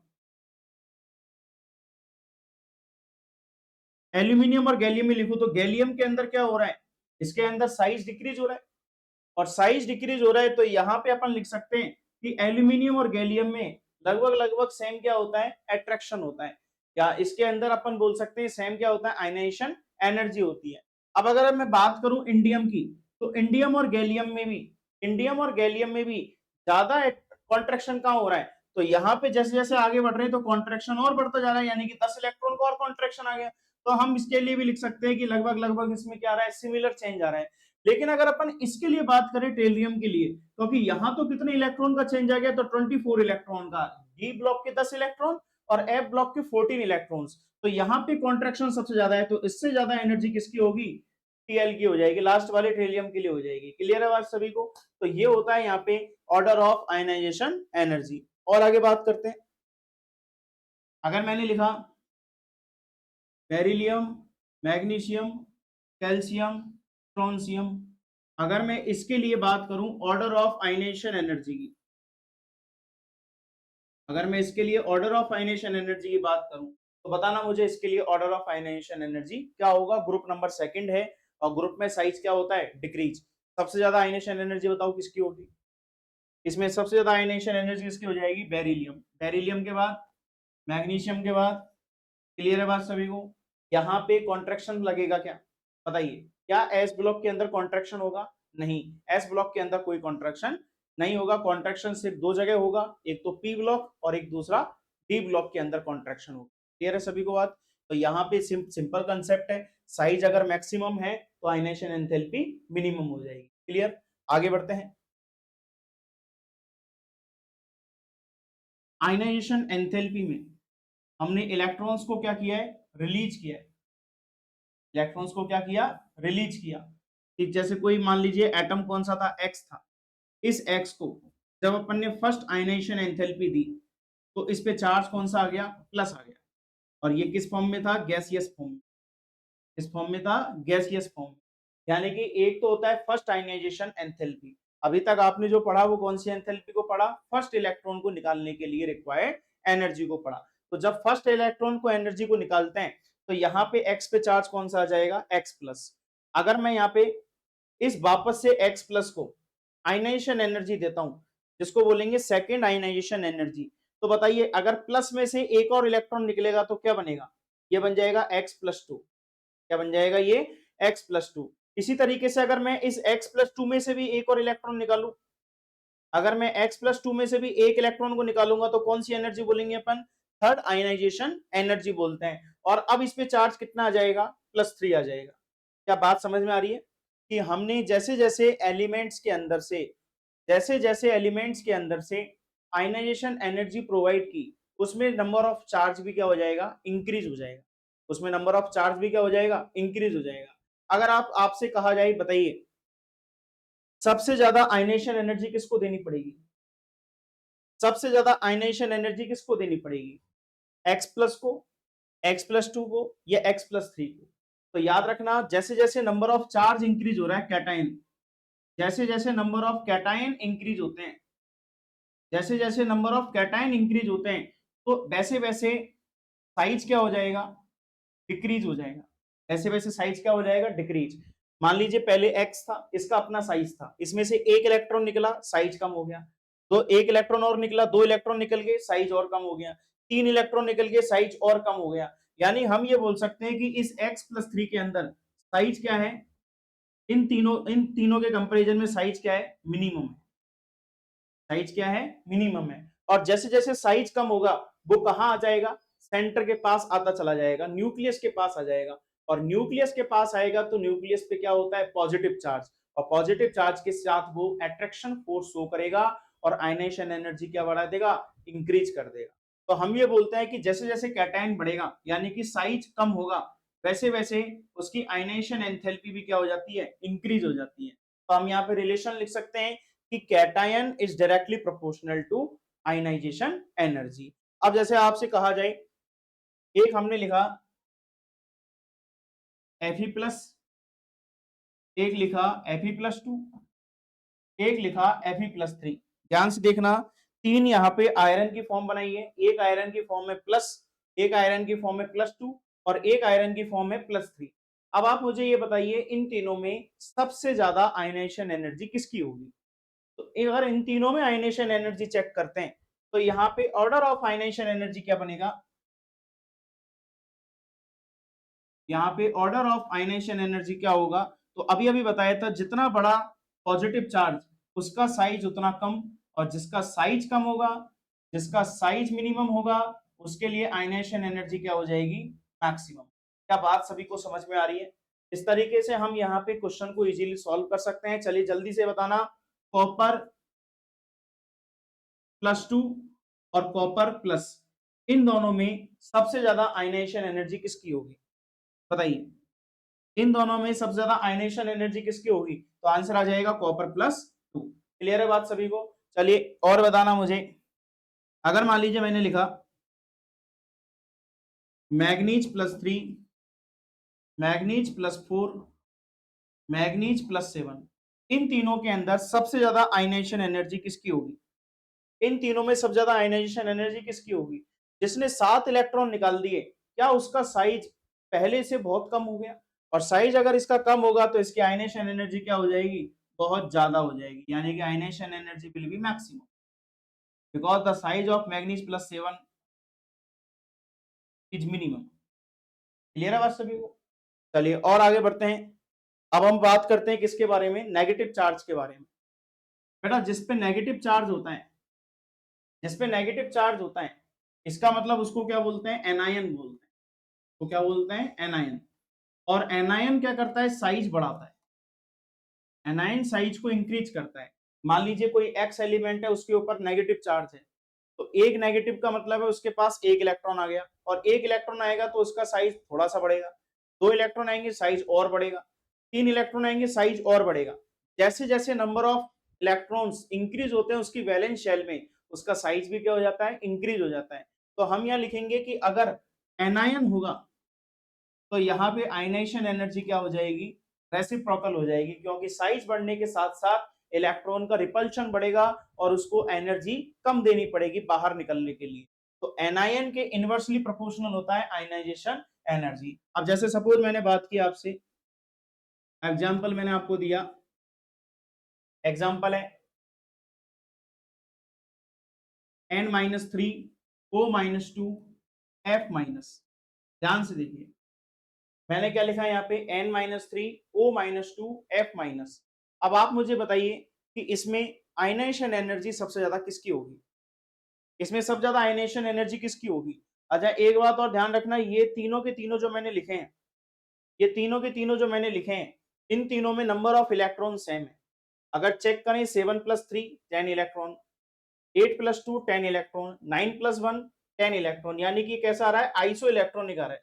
एल्यूमिनियम और गैलियम में लिखूं तो गैलियम के अंदर क्या हो रहा है, इसके अंदर साइज डिक्रीज हो रहा है। और साइज डिक्रीज हो रहा है तो यहां पे अपन लिख सकते हैं कि एल्यूमिनियम और गैलियम में लगभग लगभग सेम क्या होता है, अट्रैक्शन होता है। या इसके अंदर अपन बोल सकते हैं सेम क्या होता है, आयनाइजेशन एनर्जी होती है। अब अगर मैं बात करूं इंडियम की, तो इंडियम और गैलियम में भी, इंडियम और गैलियम में भी ज्यादा कॉन्ट्रैक्शन कहां हो रहा है, तो यहाँ पे जैसे जैसे आगे बढ़ रहे हैं तो कॉन्ट्रैक्शन और बढ़ता जा रहा है, यानी कि 10 इलेक्ट्रॉन का और कॉन्ट्रैक्शन आ गया। तो हम इसके लिए भी लिख सकते हैं कि लगभग लगभग इसमें क्या आ रहा है, सिमिलर चेंज आ रहा है। लेकिन अगर अपन इसके लिए बात करें टेलियम के लिए, क्योंकि यहाँ तो कितने इलेक्ट्रॉन का चेंज आ गया, तो 24 इलेक्ट्रॉन का, डी ब्लॉक के 10 इलेक्ट्रॉन और एफ ब्लॉक के 14 इलेक्ट्रॉन्स। तो यहाँ पे कॉन्ट्रैक्शन सबसे ज्यादा है, तो इससे ज्यादा एनर्जी किसकी होगी, टीएल की हो जाएगी, लास्ट वाले टेलियम के लिए हो जाएगी। क्लियर है बात सभी को? तो ये होता है यहाँ पे ऑर्डर ऑफ आयनाइजेशन एनर्जी। और आगे बात करते हैं, अगर मैंने लिखा बेरिलियम, मैग्नीशियम, कैल्शियम, स्ट्रोंशियम, अगर मैं इसके लिए बात करूं ऑर्डर ऑफ आयनाइजेशन एनर्जी की, अगर मैं इसके लिए ऑर्डर ऑफ आयनाइजेशन एनर्जी की बात करूं तो बताना मुझे इसके लिए ऑर्डर ऑफ आयनाइजेशन एनर्जी क्या होगा। ग्रुप नंबर सेकंड है और ग्रुप में साइज क्या होता है, डिक्रीज। सबसे ज्यादा आयनाइजेशन एनर्जी बताओ किसकी होगी, इसमें सबसे ज्यादा आयनाइजेशन एनर्जी किसकी हो जाएगी, बेरिलियम। बेरिलियम के बाद मैग्नीशियम के बाद। क्लियर है बात सभी को? यहाँ पे कॉन्ट्रैक्शन लगेगा क्या, बताइए, क्या एस ब्लॉक के अंदर कॉन्ट्रैक्शन होगा, नहीं, एस ब्लॉक के अंदर कोई कॉन्ट्रैक्शन नहीं होगा। कॉन्ट्रैक्शन सिर्फ दो जगह होगा, एक तो पी ब्लॉक और एक दूसरा डी ब्लॉक के अंदर कॉन्ट्रैक्शन होगा। क्लियर है सभी को बात? तो यहाँ पे सिंपल कंसेप्ट है, साइज अगर मैक्सिमम है तो आयनाइजेशन एंथैल्पी मिनिमम हो जाएगी। क्लियर? आगे बढ़ते हैं। आयनाइजेशन एंथैल्पी में हमने इलेक्ट्रॉन्स को क्या किया है, रिलीज किया है। इलेक्ट्रॉन्स को क्या किया, रिलीज किया। ठीक, जैसे कोई मान लीजिए एटम कौन सा था, एक्स था। इस एक्स को जब अपन ने फर्स्ट आयनाइजेशन एंथैल्पी दी तो इस पे चार्ज कौन सा आ गया, प्लस आ गया। और ये किस फॉर्म में था, गैसियस फॉर्म में। इस फॉर्म में था गैसियस फॉर्म। यानी कि एक तो होता है फर्स्ट आयनाइजेशन एंथैल्पी। अभी तक आपने जो पढ़ा वो कौन सी एंथैल्पी को पढ़ा, फर्स्ट इलेक्ट्रॉन को निकालने के लिए रिक्वायर्ड एनर्जी को पढ़ा। तो जब फर्स्ट इलेक्ट्रॉन को एनर्जी को निकालते हैं तो यहाँ पे एक्स पे चार्ज कौन सा आ जाएगा, एक्स प्लस। अगर मैं यहाँ पे इस वापस से एक्स प्लस को आयनाइजेशन एनर्जी देता हूं, जिसको बोलेंगे सेकेंड आयनाइजेशन एनर्जी, तो बताइए अगर प्लस में से एक और इलेक्ट्रॉन निकलेगा तो क्या बनेगा, ये बन जाएगा एक्स प्लस टू। क्या बन जाएगा, ये एक्स प्लस टू। इसी तरीके से अगर मैं इस एक्स प्लस टू में से भी एक और इलेक्ट्रॉन निकालू, अगर मैं एक्स प्लस टू में से भी एक इलेक्ट्रॉन को निकालूंगा तो कौन सी एनर्जी बोलेंगे अपन, थर्ड आयनाइजेशन एनर्जी बोलते हैं। और अब इस पे चार्ज कितना आ जाएगा, प्लस थ्री आ जाएगा। क्या बात समझ में आ रही है कि हमने जैसे जैसे एलिमेंट्स के अंदर से, जैसे जैसे एलिमेंट्स के अंदर से आयनाइजेशन एनर्जी प्रोवाइड की, उसमें नंबर ऑफ चार्ज भी क्या हो जाएगा, इंक्रीज हो जाएगा। उसमें नंबर ऑफ चार्ज भी क्या हो जाएगा, इंक्रीज हो जाएगा। अगर आपसे कहा जाए, बताइए सबसे ज्यादा आयनाइजेशन एनर्जी किसको देनी पड़ेगी, सबसे ज्यादा आयनाइजेशन एनर्जी किसको देनी पड़ेगी, एक्स प्लस को, एक्स प्लस टू को, या एक्स प्लस थ्री को। तो याद रखना, जैसे जैसे नंबर ऑफ चार्ज इंक्रीज हो रहा है कैटायन, जैसे जैसे नंबर ऑफ कैटायन इंक्रीज होते हैं, जैसे जैसे नंबर ऑफ कैटायन इंक्रीज होते हैं तो वैसे वैसे साइज क्या हो जाएगा, डिक्रीज हो जाएगा। वैसे वैसे साइज क्या हो जाएगा, डिक्रीज। मान लीजिए पहले एक्स था, इसका अपना साइज था, इसमें से एक इलेक्ट्रॉन निकला, साइज कम हो गया। तो एक इलेक्ट्रॉन और निकला, दो इलेक्ट्रॉन निकल गए, साइज और कम हो गया। तीन इलेक्ट्रॉन निकल गए, साइज और कम हो गया। यानी हम ये बोल सकते हैं कि इस एक्स प्लस थ्री के अंदर साइज क्या है, इन तीनों के कंपेरिजन में साइज क्या है, मिनिमम है। साइज क्या है, मिनिमम है। और जैसे जैसे साइज कम होगा वो कहां आ जाएगा, सेंटर के पास आता चला जाएगा, न्यूक्लियस के पास आ जाएगा। और न्यूक्लियस के पास आएगा तो न्यूक्लियस पे क्या होता है, पॉजिटिव चार्ज। और पॉजिटिव चार्ज के साथ वो अट्रैक्शन फोर्स शो करेगा और आयनाइजेशन एनर्जी क्या बढ़ा देगा, इंक्रीज कर देगा। तो हम ये बोलते हैं कि जैसे जैसे कैटायन बढ़ेगा यानी कि साइज कम होगा, वैसे वैसे उसकी आयनाइजेशन एंथैल्पी भी क्या हो जाती है, इंक्रीज हो जाती है। तो हम यहाँ पे रिलेशन लिख सकते हैं कि cation is directly proportional to ionization energy. अब जैसे आपसे कहा जाए, एक हमने लिखा Fe+, एक लिखा Fe+2, एक लिखा Fe+3। ध्यान से देखना, तीन यहाँ पे आयरन की फॉर्म बनाई है, एक आयरन की फॉर्म में प्लस, एक आयरन की फॉर्म में +2 और एक आयरन की फॉर्म में +3। अब आप मुझे ये बताइए इन तीनों में सबसे ज्यादा आयनाइजेशन एनर्जी किसकी होगी। तो अगर इन तीनों में आयनाइजेशन एनर्जी चेक करते हैं तो यहाँ पे ऑर्डर ऑफ आयनाइजेशन एनर्जी क्या बनेगा, यहाँ पे ऑर्डर ऑफ आयनाइजेशन एनर्जी क्या होगा। तो अभी अभी बताया था जितना बड़ा पॉजिटिव चार्ज उसका साइज उतना कम, और जिसका साइज कम होगा, जिसका साइज मिनिमम होगा, उसके लिए आयनाइजेशन एनर्जी क्या हो जाएगी, मैक्सिमम। क्या बात सभी को समझ में आ रही है। इस तरीके से हम यहाँ पे क्वेश्चन को इजीली सॉल्व कर सकते हैं। चलिए जल्दी से बताना, कॉपर +2 और कॉपर प्लस, इन दोनों में सबसे ज्यादा आयनाइजेशन एनर्जी किसकी होगी, बताइए। इन दोनों में सबसे ज्यादा आयनाइजेशन एनर्जी किसकी होगी, तो आंसर आ जाएगा कॉपर+2। क्लियर है बात सभी को। चलिए और बताना मुझे, अगर मान लीजिए मैंने लिखा मैग्नीज+3, मैग्नीज+4, मैग्नीज+7, इन तीनों के अंदर सबसे ज्यादा आयनाइजेशन एनर्जी किसकी होगी, इन तीनों में सबसे ज्यादा आयनाइजेशन एनर्जी किसकी होगी। जिसने 7 इलेक्ट्रॉन निकाल दिए, क्या उसका साइज पहले से बहुत कम हो गया, और साइज अगर इसका कम होगा तो इसकी आयनाइजेशन एनर्जी क्या हो जाएगी, बहुत ज्यादा हो जाएगी, यानी कि ionization energy will be maximum because the size of manganese is minimum. Clear है बात सभी को। चलिए और आगे बढ़ते हैं। अब हम बात करते हैं किसके बारे में, नेगेटिव चार्ज के बारे में। बेटा जिसपे नेगेटिव चार्ज होता है, जिसपे नेगेटिव चार्ज होता है, इसका मतलब उसको क्या बोलते हैं, एनायन बोलते हैं। तो क्या बोलते हैं, एनायन। और एनायन क्या करता है, साइज बढ़ाता है, एनायन साइज को इंक्रीज करता है। मान लीजिए कोई एक्स एलिमेंट है, उसके ऊपर नेगेटिव चार्ज है, तो एक नेगेटिव का मतलब है उसके पास एक इलेक्ट्रॉन आ गया, और एक इलेक्ट्रॉन आएगा तो उसका साइज थोड़ा सा बढ़ेगा, दो इलेक्ट्रॉन आएंगे साइज और बढ़ेगा, तीन इलेक्ट्रॉन आएंगे साइज और बढ़ेगा। जैसे जैसे नंबर ऑफ इलेक्ट्रॉन्स इंक्रीज होते हैं उसकी वैलेंस शेल में, उसका साइज भी क्या हो जाता है, इंक्रीज हो जाता है। तो हम यहाँ लिखेंगे कि अगर एनायन होगा तो यहाँ पे आयनाइजेशन एनर्जी क्या हो जाएगी, रेसिप्रोकल हो जाएगी, क्योंकि साइज बढ़ने के साथ साथ इलेक्ट्रॉन का रिपल्शन बढ़ेगा और उसको एनर्जी कम देनी पड़ेगी बाहर निकलने के लिए। तो एनायन के इनवर्सली प्रोपोर्शनल होता है आयनाइजेशन एनर्जी। अब जैसे सपोज मैंने बात की आपसे, एग्जाम्पल मैंने आपको दिया, एग्जाम्पल है N-3 O-2 F-। ध्यान से देखिए मैंने क्या लिखा है यहाँ पे, N-3 O-2 F-। अब आप मुझे बताइए कि इसमें आयनाइजेशन एनर्जी सबसे ज्यादा किसकी होगी, इसमें सबसे ज्यादा आयनाइजेशन एनर्जी किसकी होगी। अच्छा एक बात और ध्यान रखना, ये तीनों के तीनों जो मैंने लिखे हैं, ये तीनों के तीनों जो मैंने लिखे हैं, इन तीनों में नंबर ऑफ इलेक्ट्रॉन सेम है। अगर चेक करें 7+3 10 इलेक्ट्रॉन, 8+2 10 इलेक्ट्रॉन, 9+1 10 इलेक्ट्रॉन, यानी कि कैसा आ रहा है, आइसो इलेक्ट्रॉनिक आ रहा है।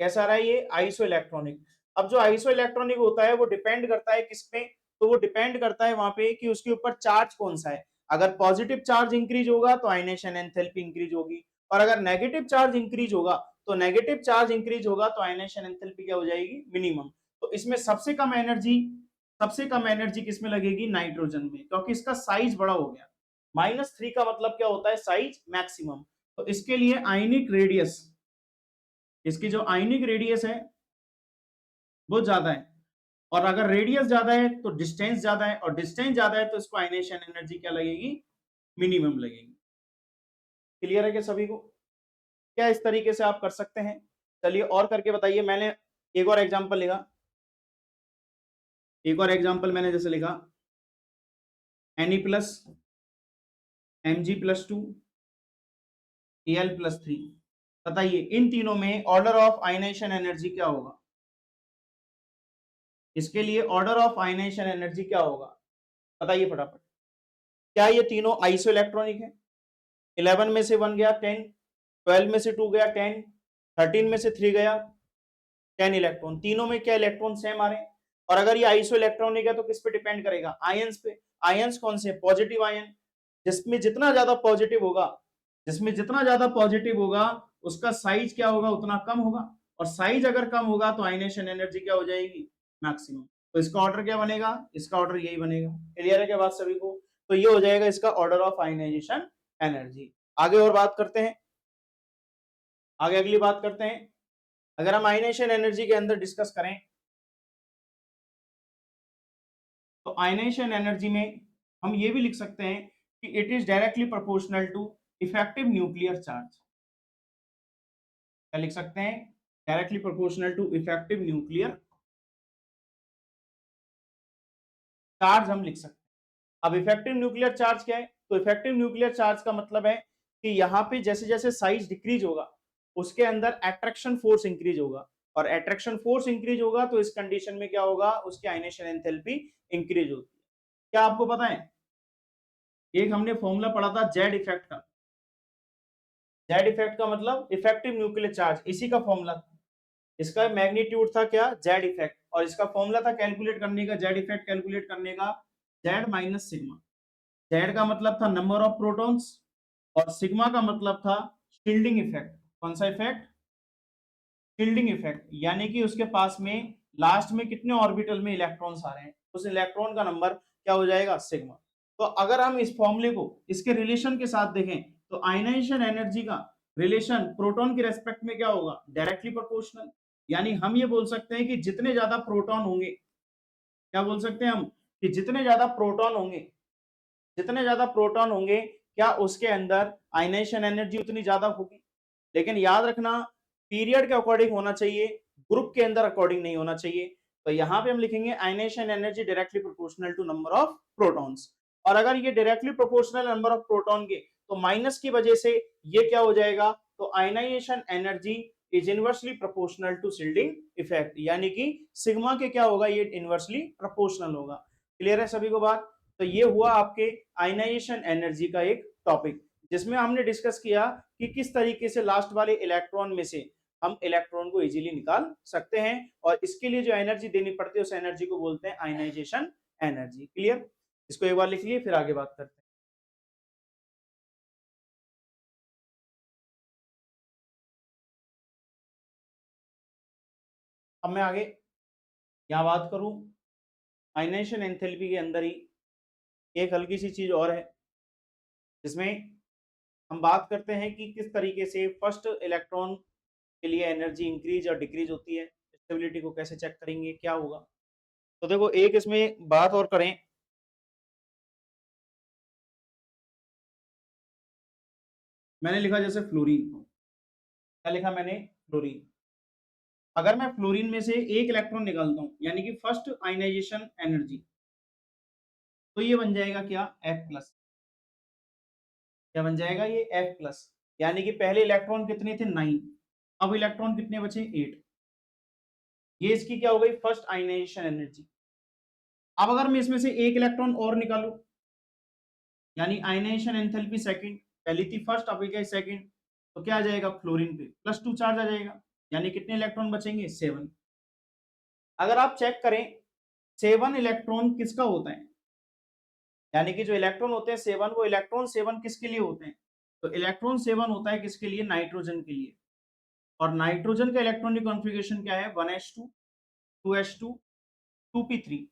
कैसा रहा है ये, आइसो इलेक्ट्रॉनिक। अब जो आइसो इलेक्ट्रॉनिक होता है वो डिपेंड करता है किस पे, तो वो डिपेंड करता है वहां पे कि उसके ऊपर चार्ज कौन सा है। अगर पॉजिटिव चार्ज इंक्रीज होगा तो आयनाइजेशन एंथैल्पी इंक्रीज होगी, और अगर नेगेटिव चार्ज इंक्रीज होगा तो नेगेटिव चार्ज इंक्रीज होगा तो आयनाइजेशन एंथैल्पी क्या हो जाएगी, मिनिमम। तो इसमें सबसे कम एनर्जी किसमें लगेगी, नाइट्रोजन में, क्योंकि इसका साइज बड़ा हो गया। -3 का मतलब क्या होता है, साइज मैक्सिमम। तो इसके लिए आयनिक रेडियस, इसकी जो आयनिक रेडियस है वो ज्यादा है, और अगर रेडियस ज्यादा है तो डिस्टेंस ज्यादा है, और डिस्टेंस ज्यादा है तो इसको आयनाइजेशन एनर्जी क्या लगेगी, मिनिमम लगेगी। क्लियर है क्या सभी को। क्या इस तरीके से आप कर सकते हैं। चलिए और करके बताइए। मैंने एक और एग्जांपल लिखा, एक और एग्जांपल मैंने जैसे लिखा Ne+ Mg+2 Al+3। बताइए इन तीनों में ऑर्डर ऑफ आयनाइजेशन एनर्जी क्या होगा, इसके लिए ऑर्डर ऑफ आयनाइजेशन एनर्जी क्या होगा, बताइए फटाफट। क्या ये तीनों आइसो इलेक्ट्रॉनिक है? 11 में से 1 गया 10, 12 में से 2 गया 10, 13 में से 3 गया 10 इलेक्ट्रॉन। तीनों में क्या इलेक्ट्रॉन सेम आ रहे हैं? और अगर ये आइसो इलेक्ट्रॉनिक है तो किस पे डिपेंड करेगा? आयंस पे। आयंस कौन से? Positive ion. जिसमें जितना ज्यादा पॉजिटिव होगा, जिसमें जितना ज्यादा पॉजिटिव होगा उसका साइज क्या होगा? उतना कम होगा। और साइज अगर कम होगा तो आयनेशन एनर्जी क्या हो जाएगी? मैक्सिमम। तो इसका ऑर्डर क्या बनेगा? इसका ऑर्डर यही बनेगा। क्लियर है क्या बात सभी को? तो ये हो जाएगा इसका ऑर्डर ऑफ आयनाइजेशन एनर्जी। आगे और बात करते हैं, आगे अगली बात करते हैं। अगर हम आयनाइजेशन एनर्जी के अंदर डिस्कस करें तो आयनाइजेशन एनर्जी में हम ये भी लिख सकते हैं कि it is directly proportional to effective nuclear charge. क्या लिख सकते हैं? Directly proportional to effective nuclear charge हम लिख सकते हैं। अब इफेक्टिव न्यूक्लियर चार्ज क्या है? तो इफेक्टिव न्यूक्लियर चार्ज का मतलब है कि यहाँ पे जैसे जैसे साइज डिक्रीज होगा उसके अंदर अट्रैक्शन फोर्स इंक्रीज होगा, और अट्रैक्शन फोर्स इंक्रीज होगा तो इस कंडीशन में क्या होगा? उसकी आयनेशन एंथैल्पी इंक्रीज होती है। क्या आपको पता है, एक हमने फॉर्मूला पढ़ा था जेड इफेक्ट का। जेड इफेक्ट का मतलब इफेक्टिव न्यूक्लियर चार्ज, इसी का फॉर्मूला था। इसका मैग्नीट्यूड था क्या? Z effect. और इसका फॉर्मूला था कैलकुलेट करने का, जेड इफेक्ट कैलकुलेट करने का, जेड माइनस सिग्मा। जेड का मतलब था नंबर ऑफ प्रोटॉन्स और सिग्मा का मतलब था शील्डिंग इफेक्ट। कौन सा इफेक्ट? शील्डिंग इफेक्ट, यानी कि उसके पास में लास्ट में कितने ऑर्बिटल में इलेक्ट्रॉन्स आ रहे हैं, उस इलेक्ट्रॉन का नंबर क्या हो जाएगा? सिग्मा। तो अगर हम इस फॉर्मूले को इसके रिलेशन के साथ देखें तो आयनाइजेशन एनर्जी का रिलेशन प्रोटॉन के रेस्पेक्ट में क्या होगा? Directly proportional. यानी हम ये बोल सकते हैं कि जितने ज्यादा प्रोटॉन होंगे, क्या बोल सकते हैं हम? कि जितने ज्यादा प्रोटॉन होंगे, जितने ज्यादा प्रोटॉन होंगे क्या उसके अंदर आयनाइजेशन एनर्जी उतनी ज्यादा होगी। लेकिन याद रखना पीरियड के अकॉर्डिंग होना चाहिए, ग्रुप के अंदर अकॉर्डिंग नहीं होना चाहिए। तो यहां पे हम लिखेंगे ionization energy directly proportional to number of protons. और अगर ये directly proportional number of proton के तो माइनस की वजह से ये क्या हो जाएगा? तो ionization energy is inversely proportional to shielding effect, यानी कि सिग्मा के क्या होगा? ये इनवर्सली प्रोपोर्शनल होगा। क्लियर है सभी को बात? तो ये हुआ आपके आयनाइजेशन एनर्जी का एक टॉपिक, जिसमें हमने डिस्कस किया कि किस तरीके से लास्ट वाले इलेक्ट्रॉन में से हम इलेक्ट्रॉन को इजीली निकाल सकते हैं, और इसके लिए जो एनर्जी देनी पड़ती है उस एनर्जी को बोलते हैं आयनाइजेशन एनर्जी। क्लियर? इसको एक बार लिख लिए फिर आगे बात करते हैं। अब मैं आगे यहाँ बात करूं आयनाइजेशन एंथैल्पी के अंदर ही एक हल्की सी चीज और है, जिसमें हम बात करते हैं कि किस तरीके से फर्स्ट इलेक्ट्रॉन के लिए एनर्जी इंक्रीज और डिक्रीज होती है, स्टेबिलिटी को कैसे चेक करेंगे, क्या होगा। तो देखो एक इसमें बात और करें, मैंने लिखा जैसे फ्लोरीन। क्या लिखा मैंने? फ्लोरीन। अगर मैं फ्लोरीन में से एक इलेक्ट्रॉन निकालता हूं यानी कि फर्स्ट आयनाइजेशन एनर्जी, तो ये बन जाएगा क्या? F plus. क्या बन जाएगा? ये F प्लस। यानी कि पहले इलेक्ट्रॉन कितने थे? 9। अब इलेक्ट्रॉन कितने बचे? 8। ये इसकी क्या हो गई? First ionization energy. अब अगर मैं इसमें से एक इलेक्ट्रॉन और निकालू, यानी आयनाइजेशन एंथैल्पी सेकंड, पहली थी फर्स्ट अब गई सेकंड, तो क्या आ जाएगा? फ्लोरीन पे +2 चार्ज आ जाएगा, यानी कितने इलेक्ट्रॉन बचेंगे? 7। अगर आप चेक करें 7 इलेक्ट्रॉन किसका होता है, यानी कि जो इलेक्ट्रॉन होते हैं 7, वो इलेक्ट्रॉन 7 किसके लिए होते हैं? तो इलेक्ट्रॉन 7 होता है किसके लिए? नाइट्रोजन के लिए। और नाइट्रोजन का इलेक्ट्रॉनिक कॉन्फ़िगरेशन क्या है? 1s2 2s2 2p3।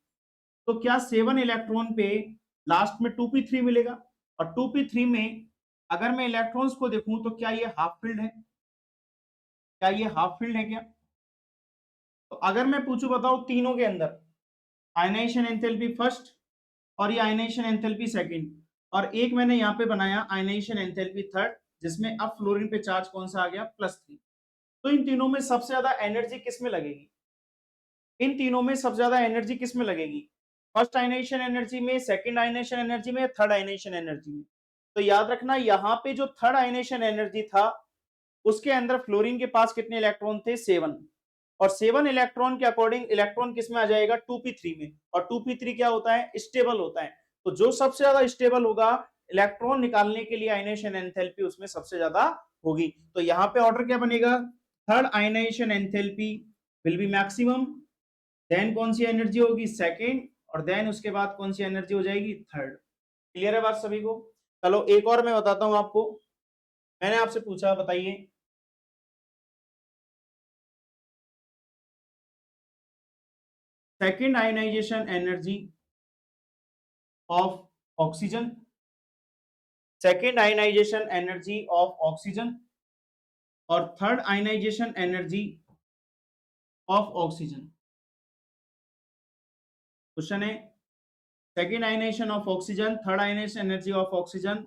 तो क्या 7 इलेक्ट्रॉन पे लास्ट में 2p3 मिलेगा? और 2p3 में अगर मैं इलेक्ट्रॉन्स को देखूं तो क्या ये हाफ फिल्ड है? क्या ये हाफ फिल्ड है क्या? तो अगर मैं पूछूं बताओ तीनों के अंदर आयनाइजेशन एंथैल्पी फर्स्ट और ये आयनाइजेशन एंथैल्पी सेकंड, और एक मैंने यहाँ पे बनाया आयनाइजेशन एंथैल्पी थर्ड, जिसमें अब फ्लोरीन पे चार्ज कौन सा आ गया? +3। तो इन तीनों में सबसे ज्यादा एनर्जी किस में लगेगी? इन तीनों में सबसे ज्यादा एनर्जी किस में लगेगी? फर्स्ट आयनाइजेशन एनर्जी में, सेकंड आयनाइजेशन एनर्जी में, थर्ड आयनाइजेशन एनर्जी में। तो याद रखना यहाँ पे जो थर्ड आयनाइजेशन एनर्जी था उसके अंदर फ्लोरीन के पास कितने इलेक्ट्रॉन थे? 7। और 7 इलेक्ट्रॉन के अकॉर्डिंग इलेक्ट्रॉन किस में आ जाएगा 2p3 में, और 2p3 क्या होता है स्टेबल होता है। तो जो सबसे ज्यादा स्टेबल होगा इलेक्ट्रॉन निकालने के लिए आयनाइजेशन एंथैल्पी उसमें सबसे ज्यादा होगी। तो यहाँ पे ऑर्डर क्या बनेगा, third ionization enthalpy will be maximum, then कौन सी एनर्जी होगी सेकेंड, और देन उसके बाद कौन सी एनर्जी हो जाएगी थर्ड। क्लियर है बात सभी को। चलो एक और मैं बताता हूं आपको, मैंने आपसे पूछा बताइए second ionization energy of oxygen, second ionization energy of oxygen और third ionization energy of oxygen. Question है second ionization of oxygen, third ionization energy of oxygen,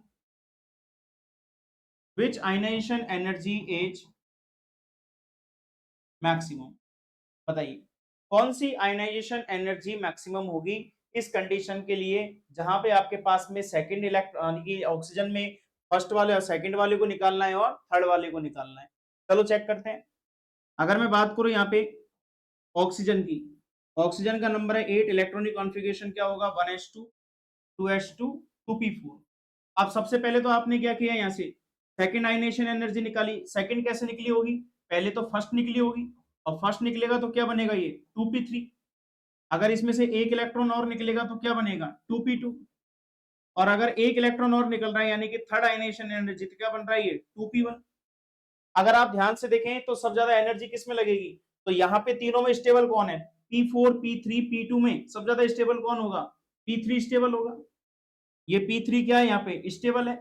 which ionization energy is maximum. बताइए कौन सी आयनाइजेशन एनर्जी मैक्सिमम होगी इस condition के लिए जहां पे आपके पास में सेकंड इलेक्ट्रॉन की ऑक्सीजन में फर्स्ट वाले और सेकंड वाले को निकालना है और थर्ड वाले को निकालना है। चलो चेक करते हैं। अगर मैं बात करूं यहाँ पे ऑक्सीजन की, ऑक्सीजन का नंबर है 8, इलेक्ट्रॉनिक कॉन्फ़िगरेशन क्या होगा 1s2 2s2 2p4। अब सबसे पहले तो आपने क्या किया यहाँ से सेकंड आयनाइजेशन एनर्जी निकाली, सेकंड कैसे निकली होगी, पहले तो फर्स्ट निकली होगी, और फर्स्ट निकलेगा तो क्या बनेगा ये 2p3। अगर इसमें से एक इलेक्ट्रॉन और निकलेगा तो क्या बनेगा 2p2, और अगर एक इलेक्ट्रॉन और निकल रहा है यानी कि थर्ड आयनाइजेशन एनर्जी तो क्या बन रहा है ये 2p1। अगर आप ध्यान से देखें तो सबसे ज्यादा एनर्जी किस में लगेगी, तो यहाँ पे तीनों में स्टेबल कौन है p4 p3 p2 में सबसे ज्यादा स्टेबल कौन होगा p3 स्टेबल होगा। ये p3 क्या है यहाँ पे स्टेबल है,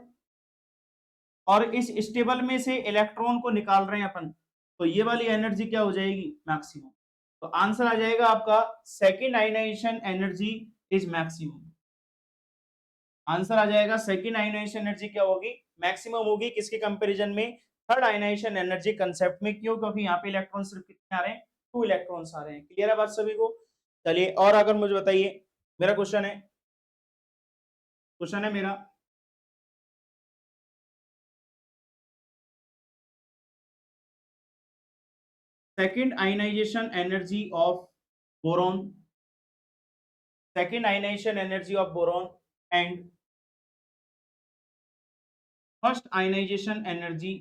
और इस स्टेबल में से इलेक्ट्रॉन को निकाल रहे हैं अपन, तो ये वाली एनर्जी क्या हो जाएगी मैक्सिमम। तो आंसर आ जाएगा आपका second ionization energy is maximum. Answer आ जाएगा सेकेंड आयनाइजेशन एनर्जी क्या होगी मैक्सिमम होगी, किसके कंपैरिजन में थर्ड आयनाइजेशन एनर्जी कंसेप्ट में। क्यों, क्योंकि यहाँ पे इलेक्ट्रॉन सिर्फ कितने आ रहे हैं 2 इलेक्ट्रॉन्स आ रहे हैं। क्लियर है बात सभी को। चलिए और अगर मुझे बताइए, मेरा क्वेश्चन है, क्वेश्चन है मेरा second ionization energy of boron, second ionization energy of boron and first ionization energy,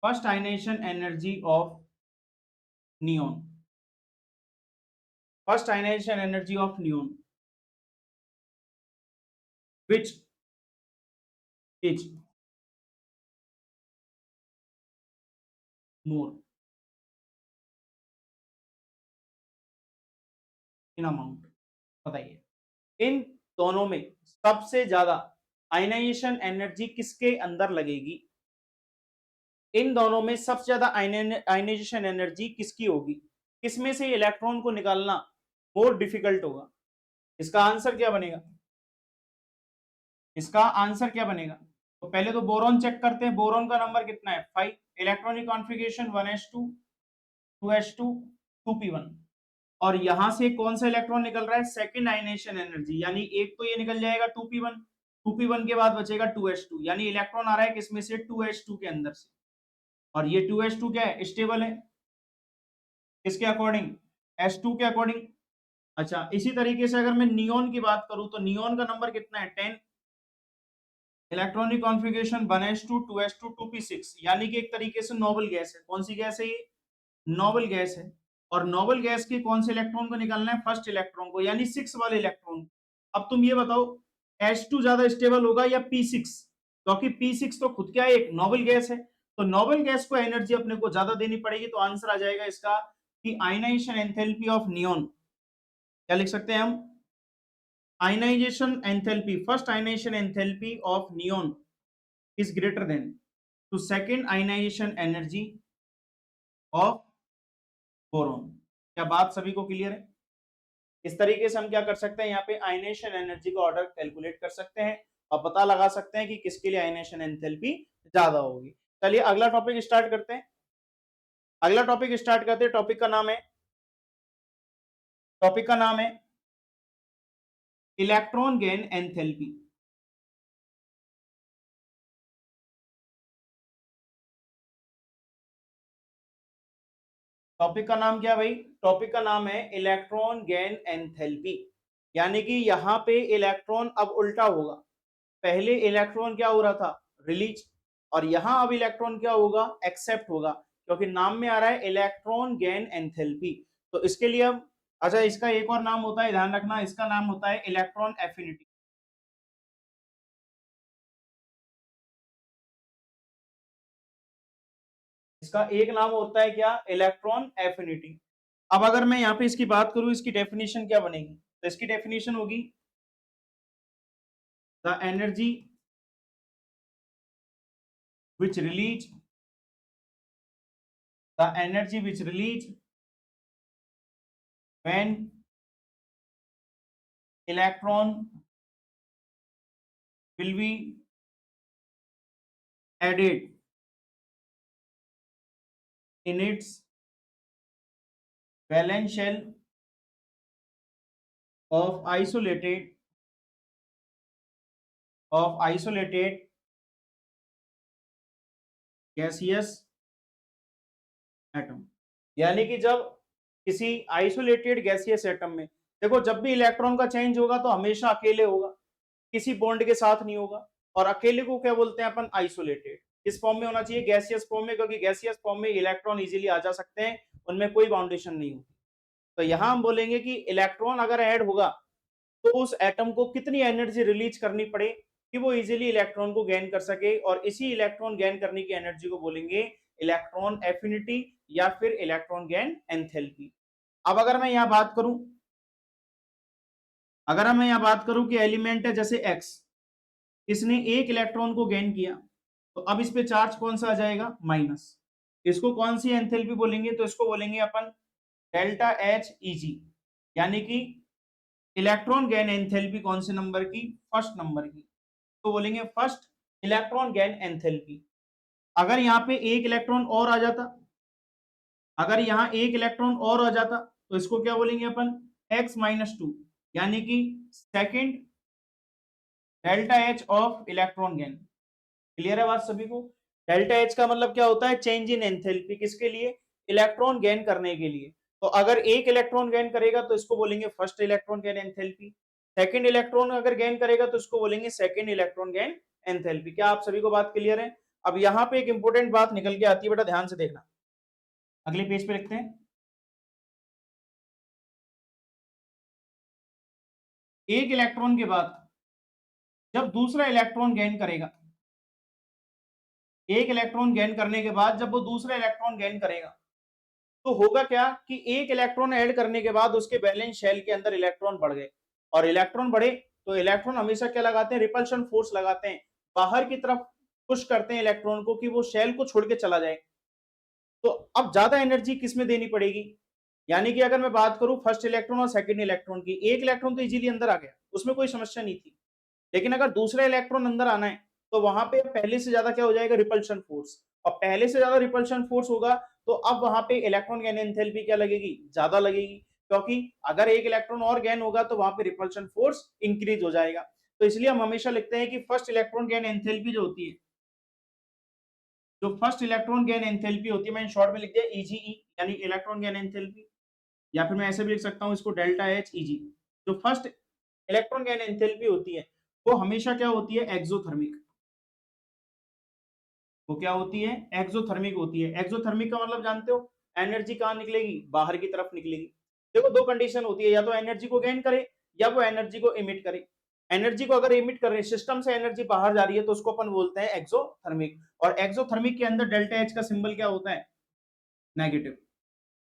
first ionization energy of neon, first ionization energy of neon which is more in amount। बताइए इन दोनों में सबसे ज्यादा ionization energy किसके अंदर लगेगी, इन दोनों में सबसे ज्यादा आयनाइजेशन एनर्जी किसकी होगी, किसमें से इलेक्ट्रॉन को निकालना मोर डिफिकल्ट होगा। इसका आंसर क्या बनेगा, इसका आंसर क्या बनेगा, तो पहले तो बोरॉन चेक करते हैं, बोरॉन का नंबर कितना है 5, electronic configuration 1s2 2s2 2p1, और यहां से कौन सा इलेक्ट्रॉन निकल रहा है सेकंड आयनाइजेशन एनर्जी, यानी एक तो ये निकल जाएगा 2p1, 2p1 के बाद बचेगा 2s2, यानी इलेक्ट्रॉन आ रहा है किसमें से 2s2 के अंदर से, और ये 2s2 क्या है स्टेबल है किसके अकॉर्डिंग s2 के अकॉर्डिंग। अच्छा इसी तरीके से अगर मैं नियोन की बात करूं तो नियोन का नंबर कितना है 10, electronic configuration 1s2 2s2 2p6, यानी कि एक तरीके से नोबल गैस है। कौन सी गैस है ये नोबल गैस है, और नोबल गैस के कौन से इलेक्ट्रॉन को निकालना है फर्स्ट इलेक्ट्रॉन को, यानी 6 वाले इलेक्ट्रॉन। अब तुम ये बताओ H2 ज्यादा स्टेबल होगा या P6, क्योंकि P6 तो खुद क्या है एक नोबल गैस है, तो नोबल गैस को एनर्जी अपने को ज्यादा देनी पड़ेगी। तो आंसर आ जाएगा इसका कि आयनाइजेशन एंथैल्पी ऑफ नियोन, क्या लिख सकते हैं हम ionization enthalpy, first ionization enthalpy of neon is greater than to second ionization energy of boron. क्या बात सभी को क्लियर है। इस तरीके से हम क्या कर सकते हैं यहाँ पे आयनेशन एनर्जी का ऑर्डर कैलकुलेट कर सकते हैं और पता लगा सकते हैं कि किसके लिए आयनेशन एंथैल्पी ज्यादा होगी। चलिए अगला टॉपिक स्टार्ट करते हैं, अगला टॉपिक स्टार्ट करते हैं। टॉपिक का नाम है, टॉपिक का नाम है इलेक्ट्रॉन गेन एंथैल्पी। टॉपिक का नाम क्या भाई? टॉपिक का नाम है इलेक्ट्रॉन गेन एंथैल्पी। यानी कि यहाँ पे इलेक्ट्रॉन अब उल्टा होगा। पहले इलेक्ट्रॉन क्या हो रहा था? रिलीज। और यहाँ अब इलेक्ट्रॉन क्या होगा? एक्सेप्ट होगा, क्योंकि नाम में आ रहा है इलेक्ट्रॉन गेन एंथैल्पी। तो इसके लिए अब, अच्छा, इसका एक और नाम होता है, ध्यान रखना, इसका नाम होता है इलेक्ट्रॉन एफिनिटी। इसका एक नाम होता है क्या? Electron affinity. अब अगर मैं यहाँ पे इसकी बात करूं, इसकी डेफिनेशन क्या बनेगी? तो इसकी डेफिनेशन होगी the energy which release the energy which release when electron will be added in its valence shell of isolated gaseous atom. यानी कि जब किसी आइसोलेटेड गैसियस एटम में, देखो जब भी इलेक्ट्रॉन का चेंज होगा तो हमेशा अकेले होगा, किसी बॉन्ड के साथ नहीं होगा। और अकेले को क्या बोलते हैं अपन? आइसोलेटेड। किस फॉर्म में होना चाहिए? गैसियस फॉर्म में, क्योंकि गैसियस फॉर्म में इलेक्ट्रॉन इजीली आ जा सकते हैं, उनमें कोई बाउंडेशन नहीं होती। तो यहां हम बोलेंगे कि इलेक्ट्रॉन अगर ऐड होगा तो उस एटम को कितनी एनर्जी रिलीज करनी पड़े कि वो इजीली इलेक्ट्रॉन को गेन कर सके, और इसी इलेक्ट्रॉन गेन करने की एनर्जी को बोलेंगे इलेक्ट्रॉन एफिनिटी या फिर इलेक्ट्रॉन गेन एंथैल्पी। अब अगर मैं यहाँ बात करूं कि एलिमेंट है जैसे एक्स, इसने एक इलेक्ट्रॉन को गेन किया, तो अब इस पे चार्ज कौन सा आ जाएगा? माइनस। इसको कौन सी एंथैल्पी बोलेंगे? तो इसको बोलेंगे अपन डेल्टा एच ईजी। यानी कि इलेक्ट्रॉन गेन एंथैल्पी कौन से नंबर की? फर्स्ट नंबर की। तो बोलेंगे फर्स्ट इलेक्ट्रॉन गेन एंथैल्पी। अगर यहाँ पे एक इलेक्ट्रॉन और आ जाता, अगर यहाँ एक इलेक्ट्रॉन और आ जाता, तो इसको क्या बोलेंगे अपन? x-2। यानी कि second delta H of electron gain. Clear है बात सभी को? डेल्टा एच का मतलब क्या होता है? Change in enthalpy. किसके लिए? इलेक्ट्रॉन गेन करने के लिए। तो अगर एक इलेक्ट्रॉन गेन करेगा तो इसको बोलेंगे first electron gain enthalpy. Second electron अगर गेन करेगा तो इसको बोलेंगे सेकंड इलेक्ट्रॉन गेन एंथैल्पी। क्या आप सभी को बात क्लियर है? अब यहाँ पे एक इंपॉर्टेंट बात निकल के आती है बेटा, ध्यान से देखना। अगले पेज पे लिखते हैं, एक इलेक्ट्रॉन के बाद जब दूसरा इलेक्ट्रॉन गेन करेगा, एक इलेक्ट्रॉन गेन करने के बाद जब वो दूसरा इलेक्ट्रॉन गेन करेगा, तो होगा क्या कि एक इलेक्ट्रॉन ऐड करने के बाद उसके वैलेंस शेल के अंदर इलेक्ट्रॉन बढ़ गए। और इलेक्ट्रॉन बढ़े तो इलेक्ट्रॉन हमेशा क्या लगाते हैं? रिपल्शन फोर्स लगाते हैं, बाहर की तरफ पुश करते हैं इलेक्ट्रॉन को कि वो शेल को छोड़ के चला जाए। तो अब ज्यादा एनर्जी किस में देनी पड़ेगी? यानी कि अगर मैं बात करूं फर्स्ट इलेक्ट्रॉन और सेकंड इलेक्ट्रॉन की, एक इलेक्ट्रॉन तो इजीली अंदर आ गया, उसमें कोई समस्या नहीं थी। लेकिन अगर दूसरा इलेक्ट्रॉन अंदर आना है तो वहां पे पहले से ज्यादा क्या हो जाएगा? Repulsion force. और पहले से ज्यादा रिपल्शन फोर्स होगा तो अब वहां पे इलेक्ट्रॉन गेन एंथैल्पी क्या लगेगी? ज्यादा लगेगी, क्योंकि अगर एक इलेक्ट्रॉन और गेन होगा तो वहां पे रिपल्शन फोर्स इंक्रीज हो जाएगा। तो इसलिए हम हमेशा लिखते हैं कि फर्स्ट इलेक्ट्रॉन गेन एंथैल्पी जो होती है, जो फर्स्ट इलेक्ट्रॉन गेन एंथैल्पी होती है, मैंने शॉर्ट में लिख दिया ईजीई, यानी इलेक्ट्रॉन गेन एंथैल्पी। या फिर मैं ऐसे भी लिख सकता हूं इसको डेल्टा एच ईजी। जो फर्स्ट इलेक्ट्रॉन गेन एंथैल्पी होती है वो हमेशा क्या होती है? एक्सोथर्मिक। वो क्या होती है? एक्सोथर्मिक होती है। एक्सोथर्मिक का मतलब जानते हो? एनर्जी कहां निकलेगी? बाहर की तरफ निकलेगी। देखो दो कंडीशन होती है, या तो एनर्जी को गेन करे या वो एनर्जी को इमिट करे। एनर्जी को अगर इमिट कर रहे, सिस्टम से एनर्जी बाहर जा रही है, तो उसको अपन बोलते हैं एक्सोथर्मिक। और एक्सोथर्मिक के अंदर डेल्टा एच का सिंबल क्या होता है? नेगेटिव।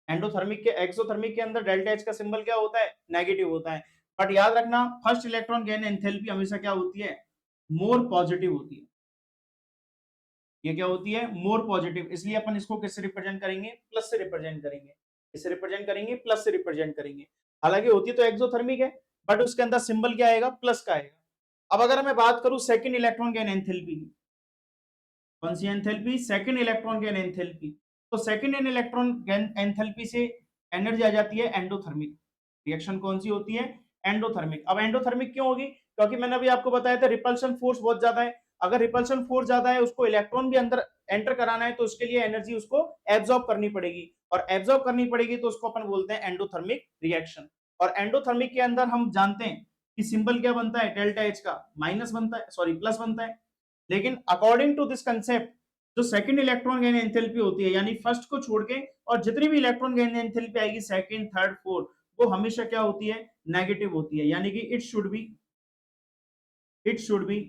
एंडोथर्मिक के एक्सोथर्मिक के अंदर डेल्टा एच का सिंबल क्या होता है? नेगेटिव होता है। बट याद रखना, फर्स्ट इलेक्ट्रॉन गेन एंथैल्पी हमेशा क्या होती है? मोर पॉजिटिव होती है। ये क्या होती है? More positive. इसलिए अपन इसको किससे रिप्रेजेंट करेंगे? प्लस से रिप्रेजेंट करेंगे। किससे रिप्रेजेंट करेंगे? प्लस से रिप्रेजेंट करेंगे। हालांकि होती तो एक्सोथर्मिक है, बट उसके अंदर सिंबल क्या आएगा? प्लस का आएगा। अब अगर मैं बात करूं सेकंड इलेक्ट्रॉन गेन एंथैल्पी की, कौन सी enthalpy? Second electron gain enthalpy. तो सेकंड इलेक्ट्रॉन गेन एंथैल्पी से एनर्जी आ जाती है एंडोथर्मिक। रिएक्शन कौन सी होती है? एंडोथर्मिक। अब एंडोथर्मिक क्यों होगी? क्योंकि मैंने अभी आपको बताया था रिपल्शन फोर्स बहुत ज्यादा है, अगर रिपल्शन फोर्स ज्यादा है, उसको इलेक्ट्रॉन भी अंदर एंटर कराना है, तो उसके लिए एनर्जी उसको एब्जॉर्ब करनी पड़ेगी, और एब्जॉर्ब करनी पड़ेगी तो उसको अपन बोलते हैं एंडोथर्मिक रिएक्शन। और एंडोथर्मिक के अंदर हम जानते हैं कि सिंबल क्या बनता है, डेल्टा एच का माइनस बनता है, सॉरी प्लस बनता है। लेकिन अकॉर्डिंग टू दिस कंसेप्ट, जो सेकंड इलेक्ट्रॉन गेन एंथैल्पी होती है, यानी फर्स्ट को छोड़ के और जितनी भी इलेक्ट्रॉन गेन एंथैल्पी आएगी सेकंड, थर्ड, फोर्थ, वो हमेशा क्या होती है, नेगेटिव होती है। यानी कि it should be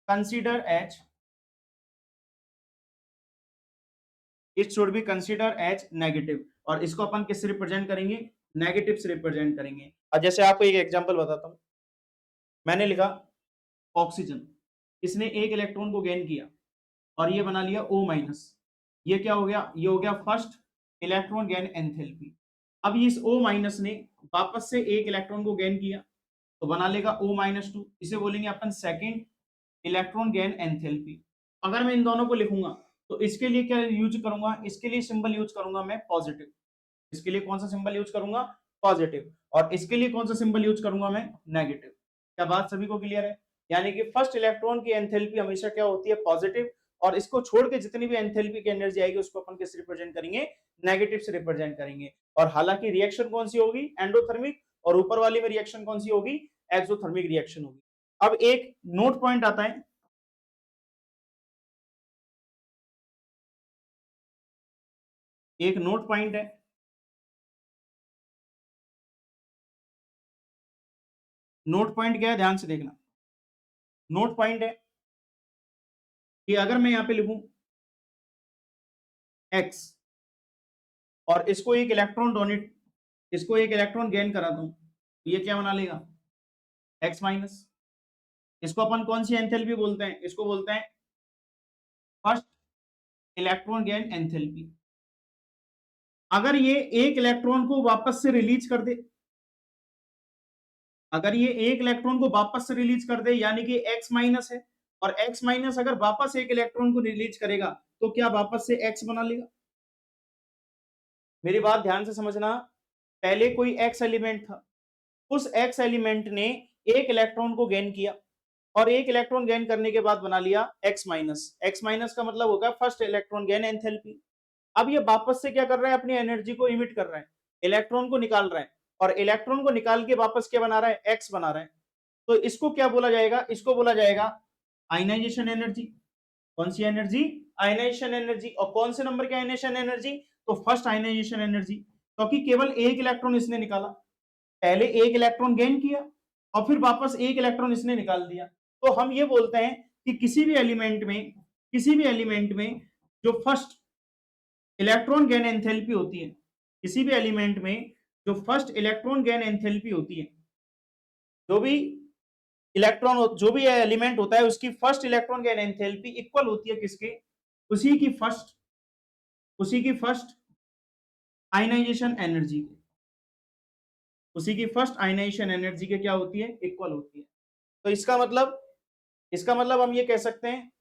consider as negative. और इसको अपन किससे रिप्रेजेंट करेंगे, नेगेटिव से रिप्रेजेंट करेंगे। और जैसे आपको एक एग्जांपल बताता हूं, मैंने लिखा ऑक्सीजन, इसने एक इलेक्ट्रॉन को गेन किया और ये बना लिया O माइनस। ये क्या हो गया, ये हो गया फर्स्ट इलेक्ट्रॉन गेन एंथैल्पी। अब इस O माइनस ने वापस से एक इलेक्ट्रॉन को गेन किया तो बना लेगा O माइनस 2, इसे बोलेंगे अपन सेकंड इलेक्ट्रॉन गेन एंथैल्पी। अगर मैं इन दोनों को लिखूंगा तो इसके लिए क्या यूज करूंगा, इसके लिए सिंबल यूज करूंगा मैं पॉजिटिव। इसके लिए कौन सा सिंबल यूज करूंगा, पॉजिटिव। और इसके लिए कौन सा सिंबल यूज करूंगा मैं, नेगेटिव। क्या बात सभी को क्लियर है? यानी कि फर्स्ट इलेक्ट्रॉन की एंथैल्पी हमेशा क्या होती है, पॉजिटिव, और इसको छोड़ के जितनी भी एंथैल्पी की एनर्जी आएगी उसको अपन किस रिप्रेजेंट करेंगे, नेगेटिव से रिप्रेजेंट करेंगे। और हालांकि रिएक्शन कौन सी होगी, एंडोथर्मिक, और ऊपर वाली में रिएक्शन कौन सी होगी, एक्सोथर्मिक रिएक्शन होगी। अब एक नोट पॉइंट आता है, एक नोट पॉइंट है, नोट पॉइंट क्या है, ध्यान से देखना। नोट पॉइंट है कि अगर मैं यहां पे लिखूं x और इसको एक इलेक्ट्रॉन गेन करा दूं, तो ये क्या बना लेगा, x माइनस। इसको अपन कौन सी एंथैल्पी बोलते हैं, इसको बोलते हैं फर्स्ट इलेक्ट्रॉन गेन एंथैल्पी। अगर ये एक इलेक्ट्रॉन को वापस से रिलीज कर दे, अगर ये एक इलेक्ट्रॉन को वापस से रिलीज कर दे, यानी कि x माइनस है, और x माइनस अगर वापस एक इलेक्ट्रॉन को रिलीज करेगा तो क्या वापस से x बना लेगा। मेरी बात ध्यान से समझना, पहले कोई x एलिमेंट था, उस x एलिमेंट ने एक इलेक्ट्रॉन को गेन किया, और एक इलेक्ट्रॉन गेन करने के बाद बना लिया x माइनस। x माइनस का मतलब होगा फर्स्ट इलेक्ट्रॉन गेन एंथैल्पी। अब ये वापस से क्या कर रहा है, अपनी एनर्जी को इमिट कर रहा है, इलेक्ट्रॉन को निकाल रहा है, और इलेक्ट्रॉन को निकाल के वापस क्या बना रहा है, x बना रहा है। तो इसको क्या बोला जाएगा, इसको बोला जाएगा आयनाइजेशन एनर्जी। कौन सी एनर्जी, आयनाइजेशन एनर्जी। और कौन से नंबर की आयनाइजेशन एनर्जी, तो फर्स्ट आयनाइजेशन एनर्जी, क्योंकि केवल एक इलेक्ट्रॉन इसने निकाला, पहले एक इलेक्ट्रॉन गेन किया और फिर वापस एक इलेक्ट्रॉन इसने निकाल दिया। तो हम ये बोलते हैं कि किसी भी एलिमेंट में जो फर्स्ट इलेक्ट्रॉन गेन एंथैल्पी होती है, किसी भी एलिमेंट में जो फर्स्ट इलेक्ट्रॉन गेन एंथैल्पी होती है, जो भी एलिमेंट होता है उसकी first electron gain enthalpy equal होती है किसके, उसी की फर्स्ट आयनाइजेशन एनर्जी के, उसी की फर्स्ट आयनाइजेशन एनर्जी के क्या होती है, इक्वल होती है। तो इसका मतलब हम ये कह सकते हैं,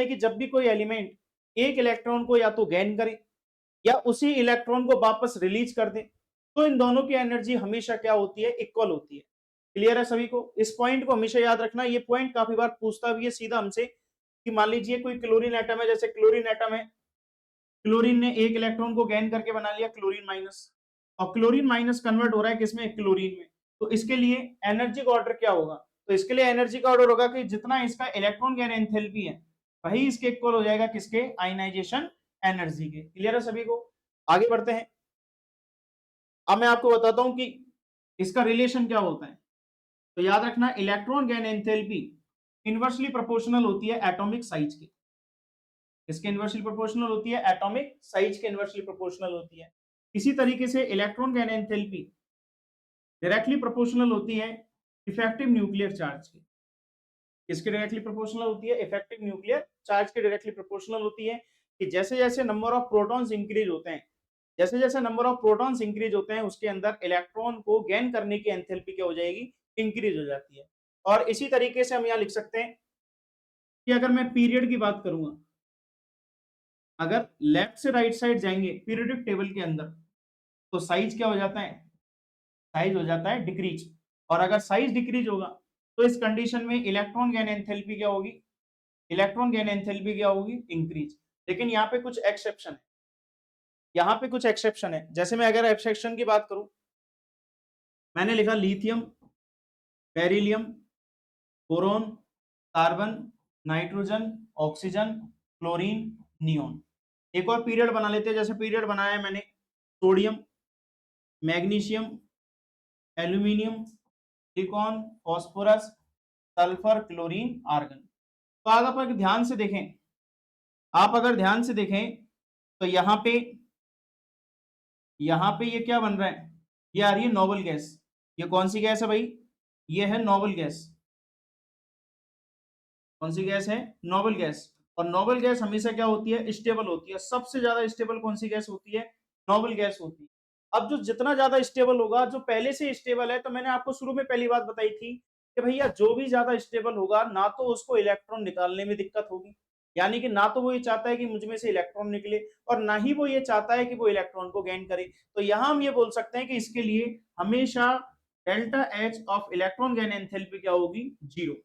कि जब भी कोई एलिमेंट एक इलेक्ट्रॉन को या तो गेन करे या उसी इलेक्ट्रॉन को वापस रिलीज कर दे, तो इन दोनों की एनर्जी हमेशा क्या होती है, इक्वल होती है। क्लियर है सभी को? इस पॉइंट को हमेशा याद रखना, ये पॉइंट काफी बार पूछता भी है सीधा हमसे, कि मान लीजिए कोई क्लोरीन एटम है, जैसे क्लोरीन एटम है, क्लोरीन ने एक इलेक्ट्रॉन को गेन करके बना लिया क्लोरीन माइनस, और क्लोरीन माइनस कन्वर्ट हो रहा है किसमें, क्लोरीन में। तो इसके लिए एनर्जी का ऑर्डर क्या होगा, तो इसके लिए एनर्जी का ऑर्डर होगा कि जितना इसका इलेक्ट्रॉन गेन एंथैल्पी है वही इसके इक्वल हो जाएगा किसके, आयनाइजेशन एनर्जी के। क्लियर है सभी को? आगे बढ़ते हैं। अब मैं आपको बताता हूं कि इसका रिलेशन क्या होता है। तो याद रखना, electron gain enthalpy inversely proportional होती है एटॉमिक साइज की। किसके इनवर्सली प्रोपोर्शनल होती है, एटॉमिक साइज के इनवर्सली प्रोपोर्शनल होती है। इसी तरीके से electron gain enthalpy directly proportional होती है इफेक्टिव न्यूक्लियर चार्ज की। किसके डायरेक्टली प्रोपोर्शनल होती है, इफेक्टिव न्यूक्लियर चार्ज के डायरेक्टली प्रोपोर्शनल होती है। कि जैसे जैसे नंबर ऑफ प्रोटॉन्स इंक्रीज होते हैं, जैसे जैसे नंबर ऑफ प्रोटॉन्स इंक्रीज होते हैं, उसके अंदर इलेक्ट्रॉन को गेन करने की एंथैल्पी क्या हो जाएगी, इंक्रीज हो जाती है। और इसी तरीके से हम यहाँ लिख सकते हैं कि अगर मैं पीरियड की बात करूंगा, अगर लेफ्ट से राइट साइड जाएंगे पीरियोडिक टेबल के अंदर, तो साइज क्या हो जाता है, साइज हो जाता है डिक्रीज। और अगर साइज डिक्रीज होगा तो इस कंडीशन में इलेक्ट्रॉन गेन एंथैल्पी क्या होगी, इलेक्ट्रॉन गेन एंथैल्पी क्या होगी, इंक्रीज। लेकिन यहाँ पे कुछ एक्सेप्शन है, यहाँ पे कुछ एक्सेप्शन है। जैसे मैं अगर एक्सेप्शन की बात करूं, मैंने लिखा lithium, beryllium, boron, carbon, nitrogen, oxygen, chlorine, neon. एक और पीरियड बना लेते हैं, जैसे पीरियड बनाया है मैंने sodium, magnesium, aluminium, silicon, phosphorus, sulphur, chlorine, argon. तो अगर आप ध्यान से देखें, आप अगर ध्यान से देखें तो यहाँ पे ये क्या बन रहा है, ये आ रही है नोबल गैस। ये कौन सी गैस है भाई, ये है नोबल गैस। कौन सी गैस है, नोबल गैस। और नोबल गैस हमेशा क्या होती है, स्टेबल होती है। सबसे ज्यादा स्टेबल कौन सी गैस होती है, नोबल गैस होती है। अब जो जितना ज्यादा स्टेबल होगा, जो पहले से स्टेबल है, तो मैंने आपको शुरू में पहली बात बताई थी कि भैया जो भी ज्यादा स्टेबल होगा ना तो उसको इलेक्ट्रॉन निकालने में दिक्कत होगी, यानी कि ना तो वो ये चाहता है कि मुझ में से इलेक्ट्रॉन निकले, और ना ही वो ये चाहता है कि वो इलेक्ट्रॉन को गेन करे। तो यहां हम ये बोल सकते हैं कि इसके लिए हमेशा delta H of electron gain enthalpy क्या होगी, जीरो।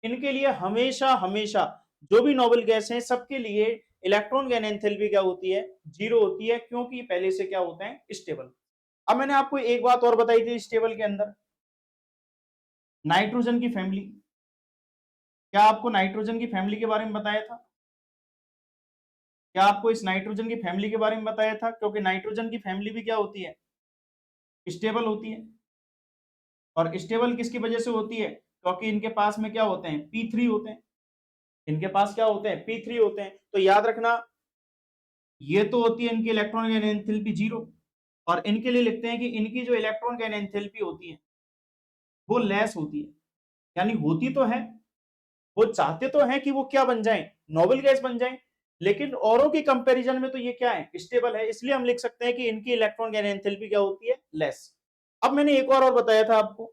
इनके लिए हमेशा हमेशा जो भी नोबल गैस हैं सबके लिए इलेक्ट्रॉन गेन एंथैल्पी क्या होती है, जीरो होती है, क्योंकि पहले से क्या होते हैं, स्टेबल। अब मैंने आपको एक बात और बताई थी स्टेबल के अंदर, नाइट्रोजन की फैमिली। क्या आपको नाइट्रोजन की फैमिली के बारे में बताया था, क्या आपको इस नाइट्रोजन की फैमिली के बारे में बताया था, क्योंकि नाइट्रोजन की फैमिली भी क्या होती है, स्टेबल होती है। और स्टेबल किसकी वजह से होती है, क्योंकि इनके पास में क्या होते हैं, P3 होते हैं। इनके पास क्या होते हैं, P3 होते हैं। तो याद रखना, ये तो होती है इनकी इलेक्ट्रॉन गेन एंथैल्पी जीरो, और इनके लिए लिखते हैं कि इनकी जो इलेक्ट्रॉन गेन एंथैल्पी होती है वो लेस होती है। यानी होती तो है, वो चाहते तो हैं कि वो क्या बन जाए, नोबल गैस बन जाए, लेकिन औरों की कंपैरिजन में तो ये क्या है, स्टेबल है। इसलिए हम लिख सकते हैं कि इनकी इलेक्ट्रॉन गेन एंथैल्पी क्या होती है, लेस। अब मैंने एक और बताया था आपको,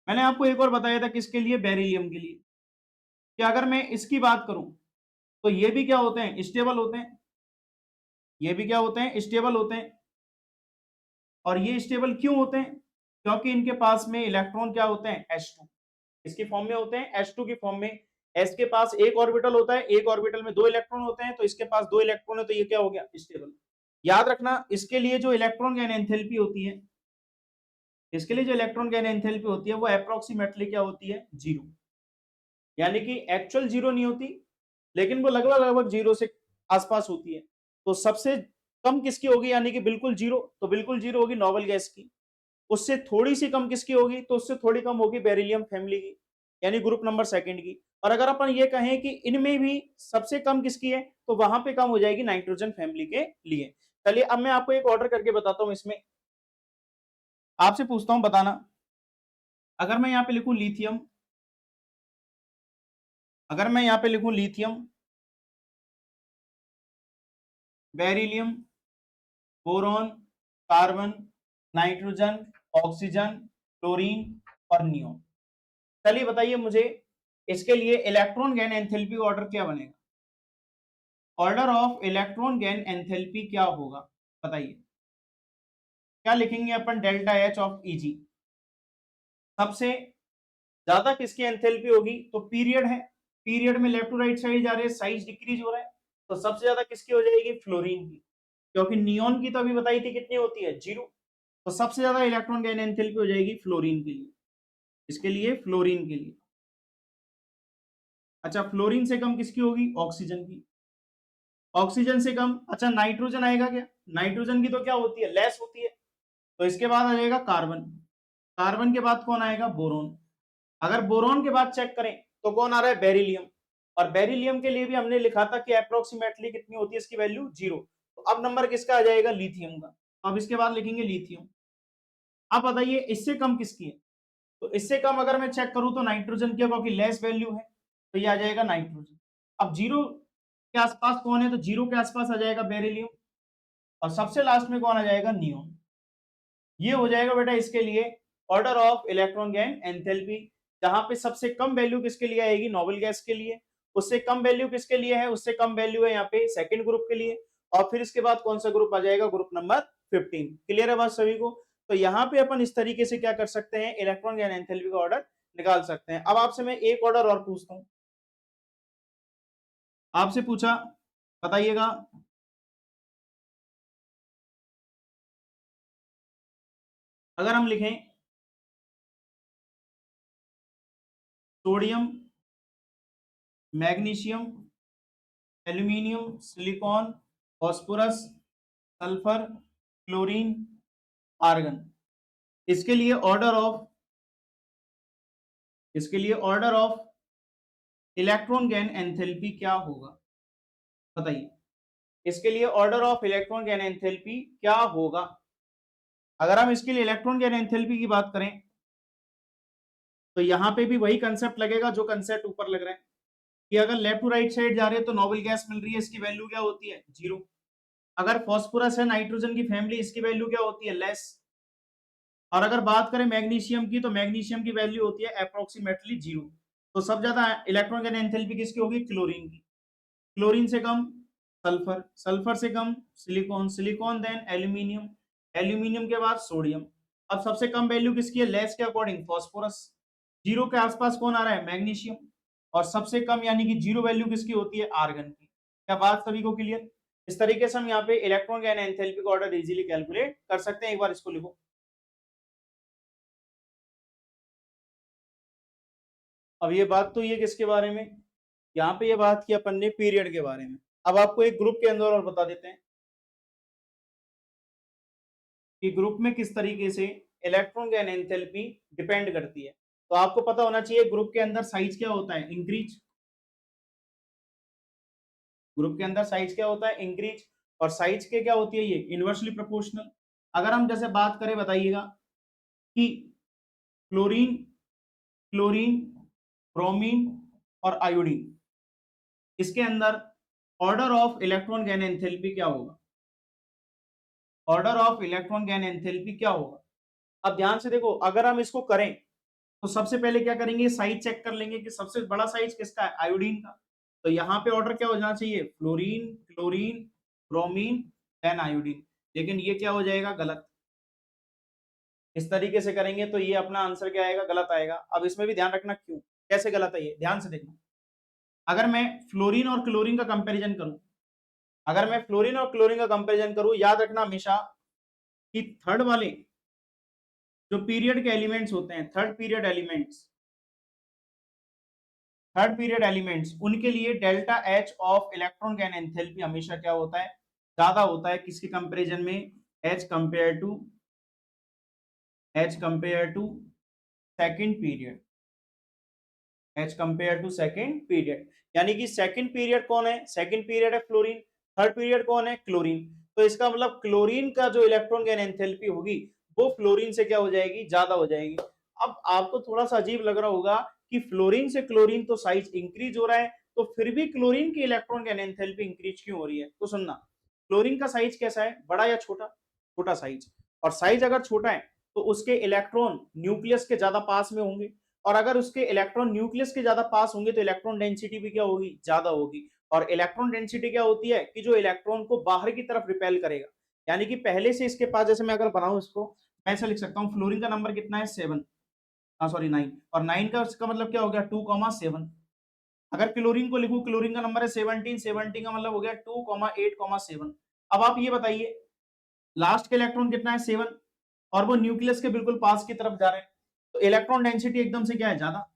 मैंने आपको एक और बताया था किसके लिए, बेरिलियम के लिए, कि अगर मैं इसकी बात करूं तो ये भी क्या होते हैं, स्टेबल होते हैं। ये भी क्या होते हैं, स्टेबल होते हैं। और ये स्टेबल क्यों होते हैं, क्योंकि इनके पास में इलेक्ट्रॉन क्या होते हैं, H2 इसकी फॉर्म में होते हैं, H2 की फॉर्म में। S के पास एक ऑर्बिटल होता है, एक ऑर्बिटल में दो इलेक्ट्रॉन होते हैं, तो इसके पास दो इलेक्ट्रॉन है, तो ये क्या हो गया, स्टेबल। याद रखना, इसके लिए जो इलेक्ट्रॉन गेन एंथैल्पी होती है, इसके लिए जो इलेक्ट्रॉन गेन एंथैल्पी होती है वो अप्रोक्सीमेटली क्या होती है, जीरो। यानी कि एक्चुअल जीरो नहीं होती, लेकिन वो लगभग लगभग जीरो से आसपास होती है। तो सबसे कम किसकी होगी, यानी कि बिल्कुल जीरो, तो बिल्कुल जीरो होगी नोबल गैस की। उससे थोड़ी सी कम किसकी होगी, तो उससे थोड़ी कम होगी बेरिलियम फैमिली की, यानी ग्रुप नंबर सेकंड की। और अगर अपन ये कहें कि इनमें भी सबसे कम किसकी है, तो वहां पे कम हो जाएगी नाइट्रोजन फैमिली के लिए। चलिए अब मैं आपको एक ऑर्डर करके बताता हूं, इसमें आपसे पूछता हूं बताना। अगर मैं यहाँ पे लिखूं लिथियम, अगर मैं यहाँ पे लिखूं lithium, beryllium, boron, carbon, nitrogen, oxygen, chlorine और नियोन। चलिए बताइए मुझे, इसके लिए इलेक्ट्रॉन गेन एंथैल्पी ऑर्डर क्या बनेगा, order of electron gain enthalpy क्या होगा, बताइए। क्या लिखेंगे अपन, डेल्टा एच ऑफ Eg। सबसे ज्यादा किसकी एंथैल्पी होगी, तो पीरियड है, पीरियड में लेफ्ट टू राइट साइड जा रहे हैं, साइज डिक्रीज हो रहा है, तो सबसे ज्यादा किसकी हो जाएगी, फ्लोरीन की। क्योंकि नियोन की तो अभी बताई थी कितनी होती है, जीरो। तो सबसे ज्यादा इलेक्ट्रॉन गेन एंथैल्पी हो जाएगी फ्लोरीन के लिए, इसके लिए फ्लोरीन के लिए। अच्छा, फ्लोरीन से कम किसकी होगी, ऑक्सीजन की। ऑक्सीजन से कम, अच्छा नाइट्रोजन आएगा क्या, नाइट्रोजन की तो क्या होती है, लेस होती है। तो इसके बाद आ जाएगा कार्बन, कार्बन के बाद कौन आएगा, बोरोन। अगर बोरोन के बाद चेक करें तो कौन आ रहा है, बेरिलियम। और बेरिलियम के लिए भी हमने लिखा था कि अप्रोक्सीमेटली कितनी होती है इसकी वैल्यू, जीरो। तो अब नंबर किसका आ जाएगा, लिथियम का। तो अब इसके बाद लिखेंगे लिथियम। अब बताइए इससे कम किसकी है, तो इससे कम अगर मैं चेक करूं तो नाइट्रोजन की, क्योंकि लेस वैल्यू है, तो ये आ जाएगा नाइट्रोजन। अब जीरो के आसपास कौन है, तो जीरो के आसपास आ जाएगा बेरिलियम। और सबसे लास्ट में कौन आ जाएगा, नियोन। ये हो जाएगा बेटा इसके लिए order of electron gain enthalpy, जहां पे सबसे कम वैल्यू किसके लिए आएगी, नोबल गैस के लिए। उससे कम वैल्यू किसके लिए है, उससे कम वैल्यू है यहाँ पे सेकंड ग्रुप के लिए। और फिर इसके बाद कौन सा ग्रुप आ जाएगा, ग्रुप नंबर 15। क्लियर है बात सभी को। तो यहाँ पे अपन इस तरीके से क्या कर सकते हैं, इलेक्ट्रॉन गेन एंथैल्पी का ऑर्डर निकाल सकते हैं। अब आपसे मैं एक ऑर्डर और पूछता हूं, आपसे पूछा, बताइएगा, अगर हम लिखें sodium, magnesium, aluminium, silicon, phosphorus, sulphur, chlorine, argon, इसके लिए order of electron gain enthalpy क्या होगा? बताइए, इसके लिए order of electron gain enthalpy क्या होगा? अगर हम इसके लिए इलेक्ट्रॉन गैन एंथैल्पी की बात करें तो यहां पे भी वही कंसेप्ट लगेगा जो कंसेप्ट ऊपर लग रहा है कि अगर लेफ्ट टू राइट साइड जा रहे हैं तो नोबल गैस मिल रही है, इसकी वैल्यू क्या होती है? 0। अगर फास्फोरस है, नाइट्रोजन की फैमिली, इसकी वैल्यू क्या होती है? लेस। और अगर बात करें मैग्नीशियम की तो मैग्नीशियम की वैल्यू होती है अप्रोक्सीमेटली 0। तो सब ज्यादा इलेक्ट्रॉन गैन एंथैल्पी किसकी होगी? क्लोरीन की। क्लोरीन से कम सल्फर, सल्फर से कम silicon, silicon than aluminium, aluminium के बाद सोडियम। अब सबसे कम वैल्यू किसकी है? लेस के अकॉर्डिंग फास्फोरस। 0 के आसपास कौन आ रहा है? मैग्नीशियम। और सबसे कम यानी कि 0 वैल्यू किसकी होती है? आर्गन की। क्या बात सभी को क्लियर? इस तरीके से हम यहाँ पे इलेक्ट्रॉन गैन एंथैल्पी का ऑर्डर इजीली कैलकुलेट कर सकते हैं। एक बार इसको लिखो। अब ये बात तो ये किसके बारे में, यहाँ पे ये बात की अपन ने पीरियड के बारे में। अब आपको एक ग्रुप के अंदर और बता देते हैं कि ग्रुप में किस तरीके से इलेक्ट्रॉन गैन एंथैल्पी डिपेंड करती है। तो आपको पता होना चाहिए ग्रुप के अंदर साइज क्या होता है? इंक्रीज। ग्रुप के अंदर साइज क्या होता है? इंक्रीज। और साइज के क्या होती है? ये इनवर्सली प्रोपोर्शनल। अगर हम जैसे बात करें, बताइएगा कि क्लोरीन, क्लोरीन, ब्रोमीन और आयोडीन, इसके अंदर order of electron gain enthalpy क्या होगा? Order of electron gain enthalpy क्या होगा? अब ध्यान से देखो, अगर हम इसको करें तो सबसे पहले क्या करेंगे? साइज चेक कर लेंगे कि सबसे बड़ा साइज किसका है? आयोडीन का। तो यहाँ पे ऑर्डर क्या हो जाना चाहिए? Fluorine, chlorine, bromine, then iodine. लेकिन ये क्या हो जाएगा? गलत। इस तरीके से करेंगे तो ये अपना आंसर क्या आएगा? गलत आएगा। अब इसमें भी ध्यान रखना क्यों, कैसे गलत है ये, ध्यान से देखना। अगर मैं फ्लोरीन और क्लोरीन का कंपेरिजन करूं, अगर मैं फ्लोरीन और क्लोरीन का कंपेरिजन करूं, याद रखना हमेशा कि थर्ड वाले जो पीरियड के एलिमेंट्स होते हैं, थर्ड पीरियड एलिमेंट्स, उनके लिए delta H of electron gain enthalpy हमेशा क्या होता है? ज्यादा होता है। किसके कंपैरिजन में? As compare to second period, as compare to second period. यानी कि सेकंड पीरियड कौन है? सेकंड पीरियड है फ्लोरीन। थर्ड पीरियड कौन है? क्लोरीन। तो इसका मतलब क्लोरीन का जो इलेक्ट्रॉन गैन एंथैल्पी होगी वो फ्लोरीन से क्या हो जाएगी? ज्यादा हो जाएगी। अब आपको थोड़ा सा अजीब लग रहा होगा कि फ्लोरीन से क्लोरीन तो साइज इंक्रीज हो रहा है, तो फिर भी क्लोरीन की इलेक्ट्रॉन गैन एंथैल्पी इंक्रीज क्यों हो रही है? तो सुनना, क्लोरीन का साइज कैसा है? बड़ा या छोटा? छोटा साइज। और साइज अगर छोटा है तो उसके इलेक्ट्रॉन न्यूक्लियस के ज्यादा पास में होंगे, और अगर उसके इलेक्ट्रॉन न्यूक्लियस के ज्यादा पास होंगे तो इलेक्ट्रॉन डेंसिटी भी क्या होगी? ज्यादा होगी। और इलेक्ट्रॉन डेंसिटी क्या होती है? कि जो इलेक्ट्रॉन को बाहर की तरफ रिपेल करेगा। यानी कि पहले से इसके पास, जैसे मैं अगर बनाऊं इसको, मैं ऐसा लिख सकता हूं, फ्लोरीन का नंबर कितना है? 7, हाँ सॉरी 9, और 9 का उसका मतलब क्या हो गया? 2,7। अगर क्लोरीन को लिखूं, क्लोरीन का नंबर है 17, 17 का मतलब हो गया 2,8,7। अब आप ये बताइए, लास्ट का इलेक्ट्रॉन कितना है? 7, और वो न्यूक्लियस के बिल्कुल पास की तरफ जा रहे हैं, तो इलेक्ट्रॉन डेंसिटी एकदम से क्या है? ज्यादा।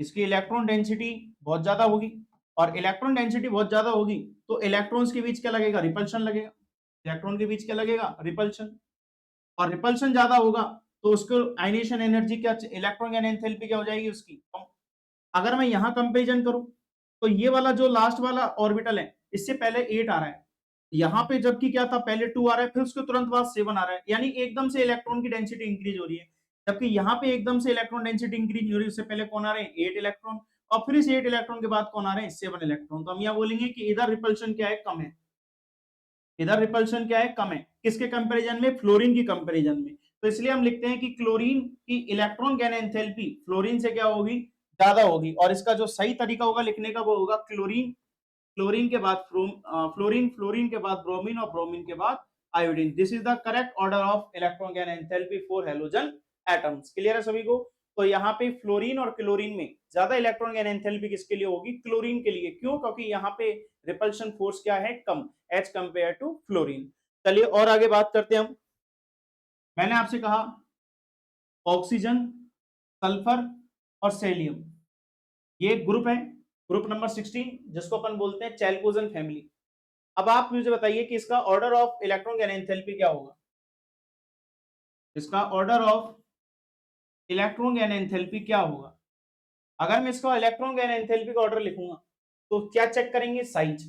इसकी इलेक्ट्रॉन डेंसिटी बहुत ज्यादा होगी, और इलेक्ट्रॉन डेंसिटी बहुत ज्यादा होगी तो इलेक्ट्रॉन्स के बीच क्या लगेगा? रिपल्शन लगेगा। इलेक्ट्रॉन के बीच क्या लगेगा? रिपल्शन। और रिपल्शन ज्यादा होगा तो उसको आयनेशन एनर्जी क्या, इलेक्ट्रॉन गैन एंथैल्पी क्या हो जाएगी उसकी? कम। अगर मैं यहां कंपेरिजन करूं तो ये वाला जो लास्ट वाला ऑर्बिटल है, इससे पहले 8 आ रहा है, यहाँ पे जबकि क्या था? पहले 2 आ रहा है, फिर उसके तुरंत बाद 7 आ रहा है, यानी एकदम से इलेक्ट्रॉन की डेंसिटी इंक्रीज हो रही है। जबकि यहाँ पे एकदम से इलेक्ट्रॉन डेंसिटी इंक्रीज नहीं हो रही, उससे पहले कौन आ रहे हैं? 8 इलेक्ट्रॉन, और फिर इस 8 इलेक्ट्रॉन के बाद कौन आ रहे हैं? 7 इलेक्ट्रॉन। तो हम यहाँ बोलेंगे कि इधर रिपल्शन क्या है? कम है। इधर रिपल्शन क्या है? कम है। किसके कंपैरिजन में? फ्लोरीन की कंपैरिजन में। तो इसलिए हम लिखते हैं कि क्लोरीन की इलेक्ट्रॉन गैन एंथैल्पी फ्लोरीन से क्या होगी? ज्यादा होगी। और इसका जो सही तरीका होगा लिखने का वो होगा क्लोरीन, क्लोरीन के बाद फ्लोरीन, फ्लोरीन के बाद ब्रोमीन, और ब्रोमीन के बाद iodine. This is the correct order of electron gain enthalpy for halogen atoms. Clear है सभी को? तो यहाँ पे फ्लोरीन और क्लोरीन में ज्यादा इलेक्ट्रॉन गेन एंथैल्पी किसके लिए होगी? क्लोरीन के लिए। क्यों? क्योंकि यहाँ पे रिपल्शन फोर्स क्या है? कम, एज कंपेयर टू फ्लोरीन। चलिए और आगे बात करते हैं हम। मैंने आपसे कहा ऑक्सीजन, सल्फर और सेलियम, ये ग्रुप है, ग्रुप नंबर 16, जिसको अपन बोलते हैं चैल्कोजन फैमिली। अब आप मुझे बताइए कि इसका order of electron gain enthalpy क्या होगा? इसका order of electron gain enthalpy क्या होगा? अगर मैं इसका इलेक्ट्रॉन गेन एंथैल्पी का ऑर्डर लिखूंगा तो क्या चेक करेंगे? साइज।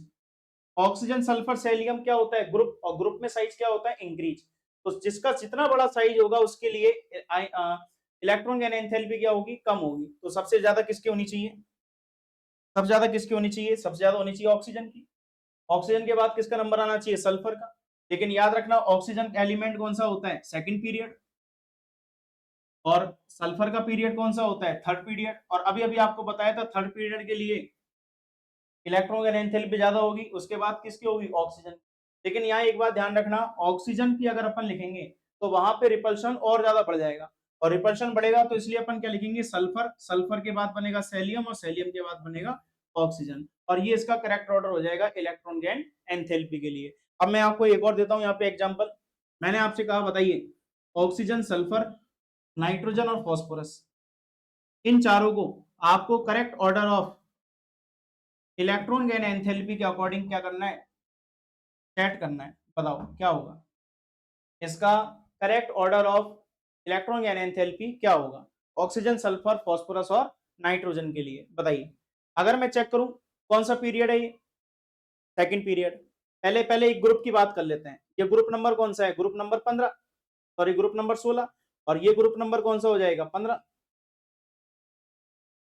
ऑक्सीजन, सल्फर, सेलियम क्या होता है? ग्रुप, और ग्रुप में साइज क्या होता है? इंक्रीज। तो जिसका जितना बड़ा साइज होगा उसके लिए इलेक्ट्रॉन गेन एंथैल्पी क्या होगी? कम होगी। तो सबसे ज्यादा किसकी होनी चाहिए? सबसे ज्यादा किसकी होनी चाहिए? सबसे ज्यादा होनी चाहिए ऑक्सीजन की। ऑक्सीजन के बाद किसका नंबर आना चाहिए? सल्फर का। लेकिन याद रखना ऑक्सीजन एलिमेंट कौन सा होता है? Second period. और सल्फर का पीरियड कौन सा होता है? Third period. और अभी अभी आपको बताया था थर्ड पीरियड के लिए इलेक्ट्रॉन गेन एंथैल्पी ज्यादा होगी, उसके बाद किसकी होगी? ऑक्सीजन। लेकिन यहाँ एक बात ध्यान रखना, ऑक्सीजन की अगर अपन लिखेंगे तो वहां पे रिपल्शन और ज्यादा बढ़ जाएगा, और रिपल्शन बढ़ेगा तो इसलिए अपन क्या लिखेंगे? सल्फर। सल्फर के बाद बनेगा सेलियम, और सेलियम के बाद बनेगा ऑक्सीजन। और ये इसका करेक्ट ऑर्डर हो जाएगा इलेक्ट्रॉन गेन एंथैल्पी के लिए। अब मैं आपको एक और देता हूं यहाँ पे एग्जांपल। मैंने आपसे कहा बताइए ऑक्सीजन, सल्फर, नाइट्रोजन और फास्फोरस, इन चारों को आपको correct order of electron gain enthalpy के अकॉर्डिंग क्या करना है? सेट करना है। बताओ क्या होगा इसका correct order of electron gain enthalpy? क्या होगा ऑक्सीजन, सल्फर, फास्फोरस और नाइट्रोजन के लिए? बताइए। अगर मैं चेक करूं कौन सा पीरियड है ये? Second period. पहले पहले एक ग्रुप की बात कर लेते हैं। ये ग्रुप नंबर कौन सा है? Group number 15, sorry group number 16। और ये ग्रुप नंबर कौन सा हो जाएगा? 15।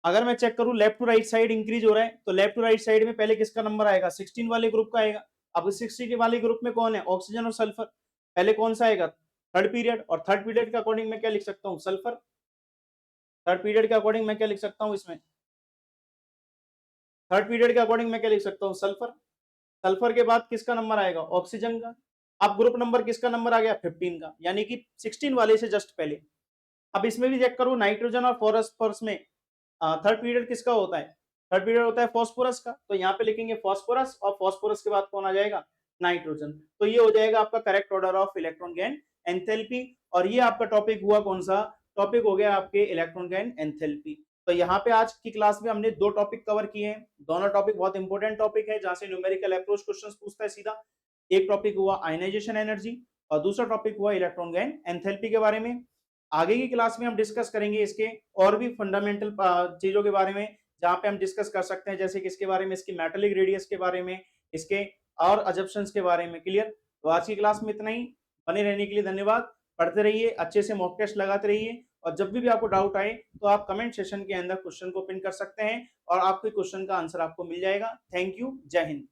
अगर मैं चेक करूं left to right side increase हो रहा है, तो लेफ्ट टू राइट साइड में पहले किसका नंबर आएगा? 16 वाले ग्रुप का आएगा। अब 16 वाले ग्रुप में कौन है? ऑक्सीजन और सल्फर। पहले कौन सा आएगा? Third period. और थर्ड पीरियड के अकॉर्डिंग मैं क्या लिख सकता हूँ? सल्फर। थर्ड पीरियड के अकॉर्डिंग मैं क्या लिख सकता हूँ इसमें? थर्ड पीरियड के अकॉर्डिंग मैं क्या लिख सकता हूँ? सल्फर। सल्फर के बाद किसका नंबर आएगा? ऑक्सीजन का। अब ग्रुप नंबर किसका नंबर आ गया? 15 का, यानी कि 16 वाले से जस्ट पहले। अब इसमें भी चेक करूं नाइट्रोजन और फॉस्फोरस में थर्ड पीरियड किसका होता है? थर्ड पीरियड होता है फॉस्फोरस का। तो यहाँ पे लिखेंगे फॉस्फोरस, और फॉस्फोरस के बाद कौन आ जाएगा? नाइट्रोजन। तो ये हो जाएगा आपका correct order of electron gain enthalpy. और ये आपका टॉपिक हुआ कौन सा? टॉपिक हो गया आपके इलेक्ट्रॉन गेन एंथैल्पी। तो यहाँ पे आज की क्लास में हमने दो टॉपिक कवर किए हैं। दोनों टॉपिक बहुत इंपॉर्टेंट टॉपिक है, जहां से न्यूमेरिकल अप्रोच क्वेश्चंस पूछता है सीधा। एक टॉपिक हुआ आयनाइजेशन एनर्जी, और दूसरा टॉपिक हुआ इलेक्ट्रॉन गेन एंथैल्पी के बारे में। आगे की क्लास में हम डिस्कस करेंगे इसके और भी फंडामेंटल चीजों के बारे में, जहां पे हम डिस्कस कर सकते हैं, जैसे कि इसके बारे में, इसकी मेटालिक रेडियस के बारे में, इसके और अजप्शंस के बारे में। क्लियर? तो आज की क्लास में इतना ही। बने रहने के लिए धन्यवाद। पढ़ते रहिए, अच्छे से मॉक टेस्ट लगाते रहिए, और जब भी आपको डाउट आए तो आप कमेंट सेशन के अंदर क्वेश्चन को पिन कर सकते हैं, और आपके क्वेश्चन का आंसर आपको मिल जाएगा। Thank you. जय हिंद।